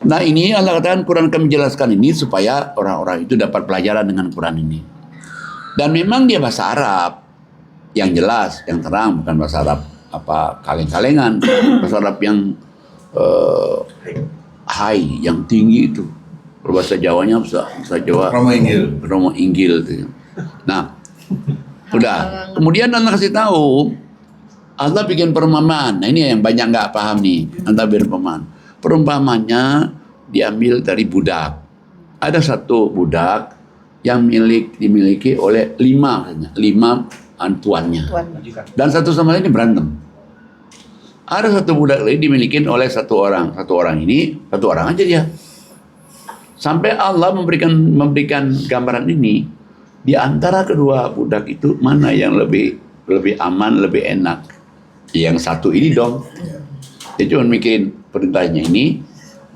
Nah ini Allah katakan Quran kami jelaskan ini supaya orang-orang itu dapat pelajaran dengan Quran ini. Dan memang dia bahasa Arab yang jelas, yang terang, bukan bahasa Arab kaleng-kalengan, bahasa Arab yang high, yang tinggi itu. Kalau bahasa Jawanya bahasa Jawa Romo Inggil itu. Nah, udah. Kemudian Allah kasih tahu, Allah bikin perumpamaan. Nah, ini yang banyak nggak paham nih. Allah bikin perumpamaan. Perumpamannya diambil dari budak. Ada satu budak yang dimiliki oleh 5 tuannya. Dan satu sama lain berantem. Ada satu budak lagi dimiliki oleh satu orang. Satu orang aja dia. Sampai Allah memberikan gambaran ini, di antara kedua budak itu mana yang lebih aman, lebih enak. Yang satu ini dong. Dia cuma mikirin perintahnya ini,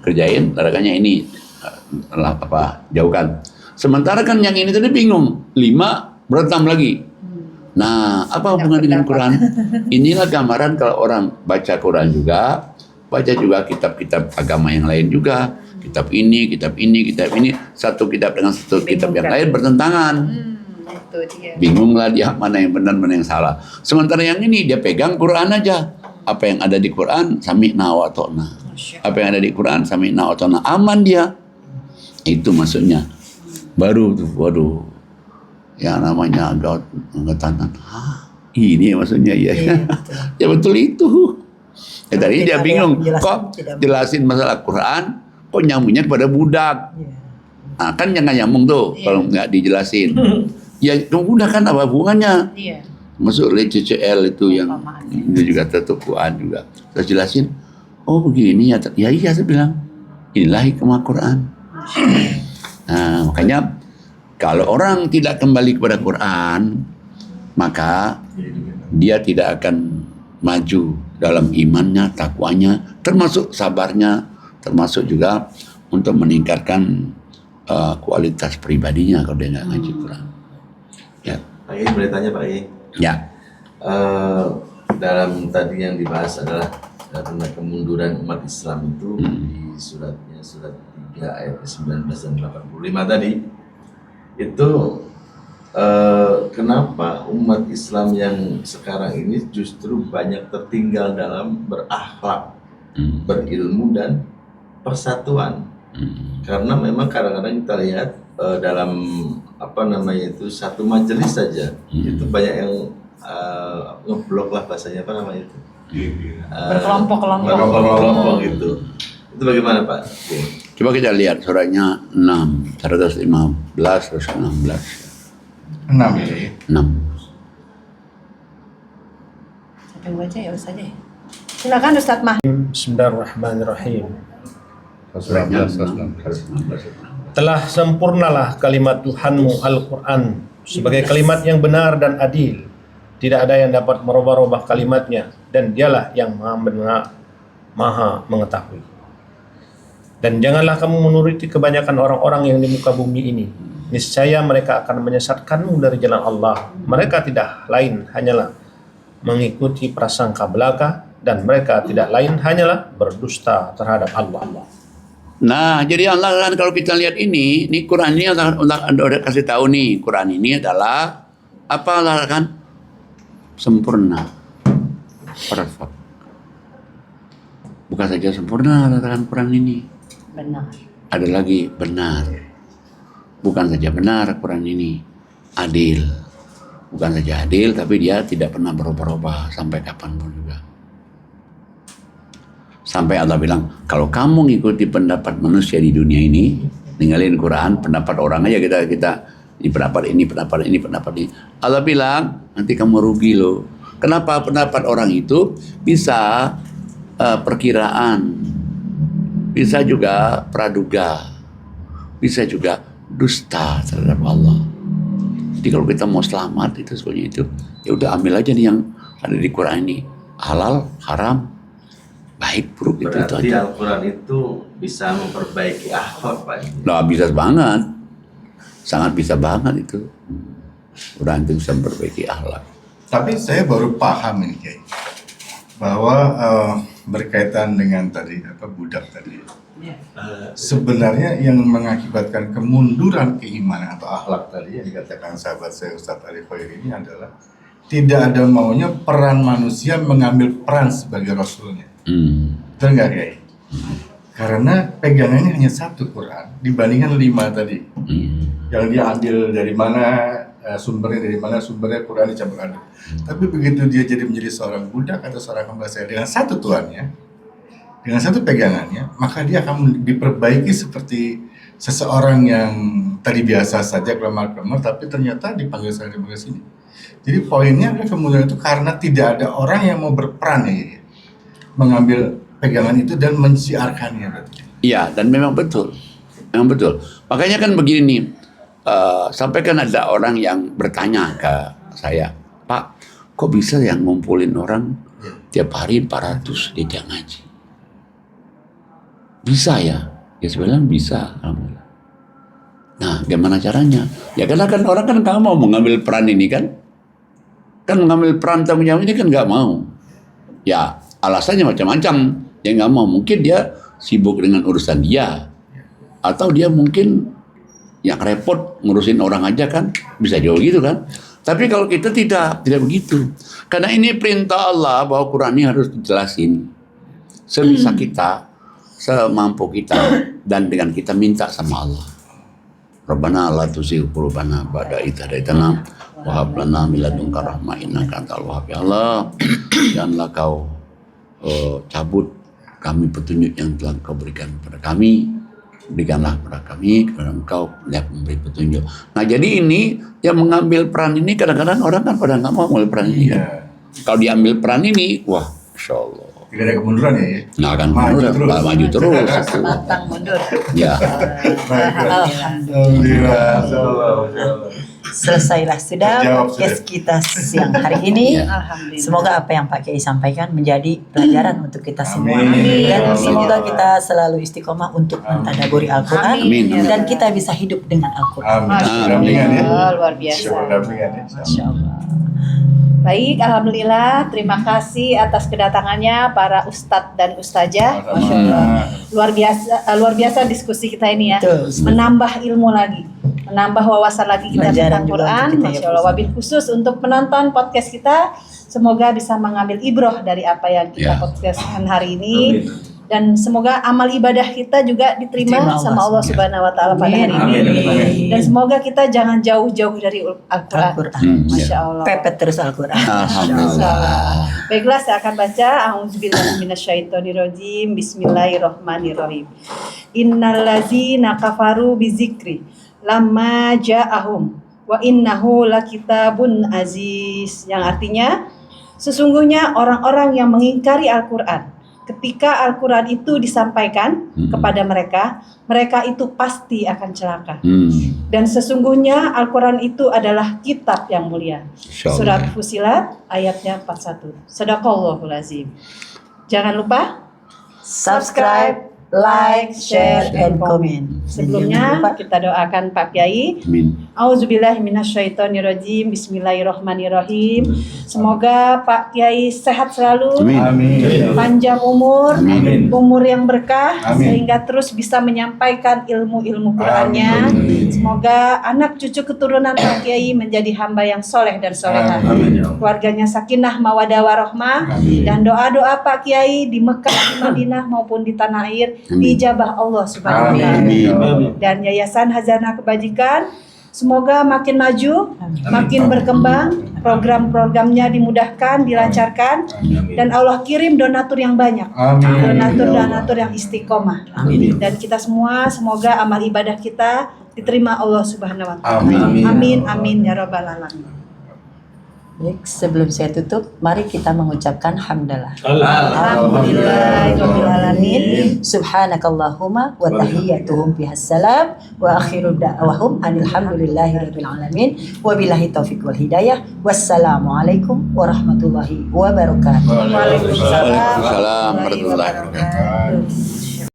kerjain, larangannya ini, jauhkan. Sementara kan yang ini tadi bingung, 5 berantem lagi. Nah, apa hubungan dengan Quran? Inilah gambaran kalau orang baca Quran juga, baca juga kitab-kitab agama yang lain juga, kitab ini, satu kitab dengan satu kitab yang lain bertentangan. Itu dia. Bingunglah dia mana yang benar, mana yang salah. Sementara yang ini dia pegang Quran aja. Apa yang ada di Quran, sami'na wa ta'na. Apa yang ada di Quran, sami'na wa ta'na. Aman dia. Itu maksudnya. Baru tuh, waduh. Yang namanya angkatan. Ini maksudnya ya. Ya betul itu. Ya tadi dia bingung. Kok jelasin masalah Quran, kok nyambungnya kepada budak. Nah, kan jangan nyambung tuh kalau nggak dijelasin. Ya udah kan apa hubungannya? Iya. Masuk CCL itu yang itu juga tertukuan juga. Terus jelasin, oh begini ya. Ya iya saya bilang, inilah hikmah Quran. Nah makanya kalau orang tidak kembali kepada Quran, maka dia tidak akan maju dalam imannya, takwanya, termasuk sabarnya, termasuk juga untuk meningkatkan kualitas pribadinya kalau dia nggak ngaji Quran. Ya. Pak Kiai boleh tanya Pak Kiai? Ya. Dalam tadi yang dibahas adalah karena kemunduran umat Islam itu di surat 3 ayat 19 dan 85 tadi itu kenapa umat Islam yang sekarang ini justru banyak tertinggal dalam berakhlak, berilmu dan persatuan. Karena memang kadang-kadang kita lihat dalam satu majelis saja itu banyak yang ngeblok lah bahasanya, apa namanya itu, berkelompok gitu. Itu bagaimana Pak? Coba kita lihat suratnya 6, 115 terus 16. 6 ya. 6. Siapa yang baca ya Ustaz aja. Silakan Ustaz Mah. Bismillahirrahmanirrahim. 116. Telah sempurnalah kalimat Tuhanmu Al-Quran sebagai kalimat yang benar dan adil. Tidak ada yang dapat merubah-rubah kalimatnya, dan dialah yang maha mengetahui. Dan janganlah kamu menuruti kebanyakan orang-orang yang di muka bumi ini. Niscaya mereka akan menyesatkanmu dari jalan Allah. Mereka tidak lain hanyalah mengikuti prasangka belaka, dan mereka tidak lain hanyalah berdusta terhadap Allah. Nah, jadi Allah kan kalau kita lihat ini Quran ini Allah udah kasih tahu nih, Quran ini adalah apa Allah kan? Sempurna. Perfect. Bukan saja sempurna katakan Quran ini. Benar. Ada lagi benar. Bukan saja benar Quran ini, adil. Bukan saja adil, tapi dia tidak pernah berubah-ubah sampai kapanpun juga. Sampai Allah bilang, kalau kamu ngikuti pendapat manusia di dunia ini, ninggalin Quran, pendapat orang aja kita ini pendapat ini. Allah bilang, nanti kamu rugi loh. Kenapa? Pendapat orang itu bisa perkiraan, bisa juga praduga, bisa juga dusta terhadap Allah. Jadi kalau kita mau selamat itu sebenarnya itu, ya udah ambil aja nih yang ada di Quran ini, halal, haram, baik, buruk, itu aja. Berarti Al-Quran itu bisa memperbaiki akhlak Pak? Nah, bisa banget, sangat bisa banget itu. Quran itu bisa memperbaiki akhlak. Tapi saya baru paham ini Kiai, bahwa berkaitan dengan tadi budak tadi. Sebenarnya yang mengakibatkan kemunduran keimanan atau akhlak tadi yang dikatakan sahabat saya Ustadz Ali Khair ini adalah tidak ada maunya peran manusia mengambil peran sebagai rasulnya. Betul nggak Kiai? Karena pegangannya hanya satu Quran dibandingkan 5 tadi. Yang dia ambil dari mana, sumbernya Quran dicampur aduk. Tapi begitu dia menjadi seorang budak atau seorang hamba saya dengan satu Tuhannya, dengan satu pegangannya, maka dia akan diperbaiki seperti seseorang yang tadi biasa saja kelemar-kelemar, tapi ternyata dipanggil sana dipanggil sini. Jadi poinnya adalah kemudian itu karena tidak ada orang yang mau berperan ya, mengambil pegangan itu dan mensiarkannya berarti. Iya, dan memang betul. Makanya kan begini, sampai kan ada orang yang bertanya ke saya, Pak, kok bisa yang ngumpulin orang tiap hari 400 dia ngaji? Bisa ya? Ya sebenarnya bisa, alhamdulillah. Nah, gimana caranya? Ya karena kan orang kan nggak mau mengambil peran ini kan? Kan mengambil peran tanggung jawab ini kan nggak mau. Ya alasannya macam-macam. Dia nggak mau, mungkin dia sibuk dengan urusan dia, atau dia mungkin yang repot ngurusin orang aja kan, bisa jauh gitu kan. Tapi kalau kita tidak begitu, karena ini perintah Allah bahwa Quran ini harus dijelasin sebisa kita, semampu kita, dan dengan kita minta sama Allah. Rabbana la tuzigh qulubana ba'da idh hadaitana wa hab lana min ladunka rahmah innaka antal wahhab. Ya Allah, janganlah kau cabut kami petunjuk yang telah Engkau berikan kepada kami, berikanlah kepada kami, kepada Engkau yang memberi petunjuk. Nah jadi ini yang mengambil peran ini kadang-kadang orang kan pada nggak mau mengambil peran ini. Kalau diambil peran ini, wah, Masya Allah. Tidak ada kemunduran ya? Nggak akan maju terus. Pantang mundur. Ya. Alhamdulillah. Selesailah sudah podcast kita siang hari ini. Alhamdulillah. Semoga apa yang Pak Kiai sampaikan menjadi pelajaran untuk kita semua. Amin. Dan Amin. semoga kita selalu istiqomah untuk mentadaburi Al-Quran. Amin. Dan kita bisa hidup dengan Al-Quran. Dampingan ya. Luar biasa. Syukur dampingan ya. Masya Allah. Baik, alhamdulillah. Terima kasih atas kedatangannya para ustadz dan ustazah. Masya Allah. Luar biasa diskusi kita ini ya. Betul. Menambah ilmu lagi, menambah wawasan lagi kita Pelajaran tentang juga Quran. untuk kita ya, Masya Allah. Wabil khusus untuk penonton podcast kita, semoga bisa mengambil ibroh dari apa yang kita Ya. podcastkan hari ini. Dan semoga amal ibadah kita juga diterima Diterima sama Allah Allah Subhanahu wa taala pada hari ini. Amin. Dan semoga kita jangan jauh-jauh dari Al-Qur'an. Al-Quran. Masya Allah. Pepet terus Al-Quran. Alhamdulillah. Baiklah, saya akan baca A'udzubillahi minasyaitonirrajim. Bismillahirrahmanirrahim. Innallazina kafaru bizikri lamma ja'ahum wa innahu lakitabun aziz. Yang artinya sesungguhnya orang-orang yang mengingkari Al-Qur'an ketika Al-Quran itu disampaikan kepada mereka, mereka itu pasti akan celaka. Dan sesungguhnya Al-Quran itu adalah kitab yang mulia. Insya Allah. Surat Fusilat ayatnya 41. Sadaqallahul azim. Jangan lupa Subscribe, like, share, and comment. sebelumnya Jangan lupa kita doakan Pak Kiai. Amin. Auzubillahi minasyaitonirrajim. Bismillahirrahmanirrahim. Semoga Pak Kiai sehat selalu. Amin. Panjang umur, Amin. umur yang berkah, Amin. sehingga terus bisa menyampaikan ilmu-ilmu Qur'annya. Amin. Semoga anak cucu keturunan Pak Kiai menjadi hamba yang soleh dan solehah. Amin. Keluarganya sakinah mawadah warahmah, dan doa-doa Pak Kiai di Mekah, di Madinah maupun di tanah air diijabah Allah Subhanahu wa taala. Amin. Dan Yayasan Hazanah Kebajikan semoga makin maju, makin berkembang, program-programnya dimudahkan, dilancarkan, dan Allah kirim donatur yang banyak, Amin. donatur yang istiqomah. Dan kita semua semoga amal ibadah kita diterima Allah Subhanahu wa taala. Amin. Amin, amin ya rabbal alamin. Baik, sebelum saya tutup, mari kita mengucapkan hamdalah. Alhamdulillahirabbil alamin. Subhanakallahumma wa tahiyyatuhum bihas salam wa akhiru da'wahum alhamdulillahirabbil alamin wa billahi taufiq wal hidayah. Wassalamualaikum warahmatullahi wabarakatuh. Waalaikumsalam Waalaikumsalam warahmatullahi wabarakatuh.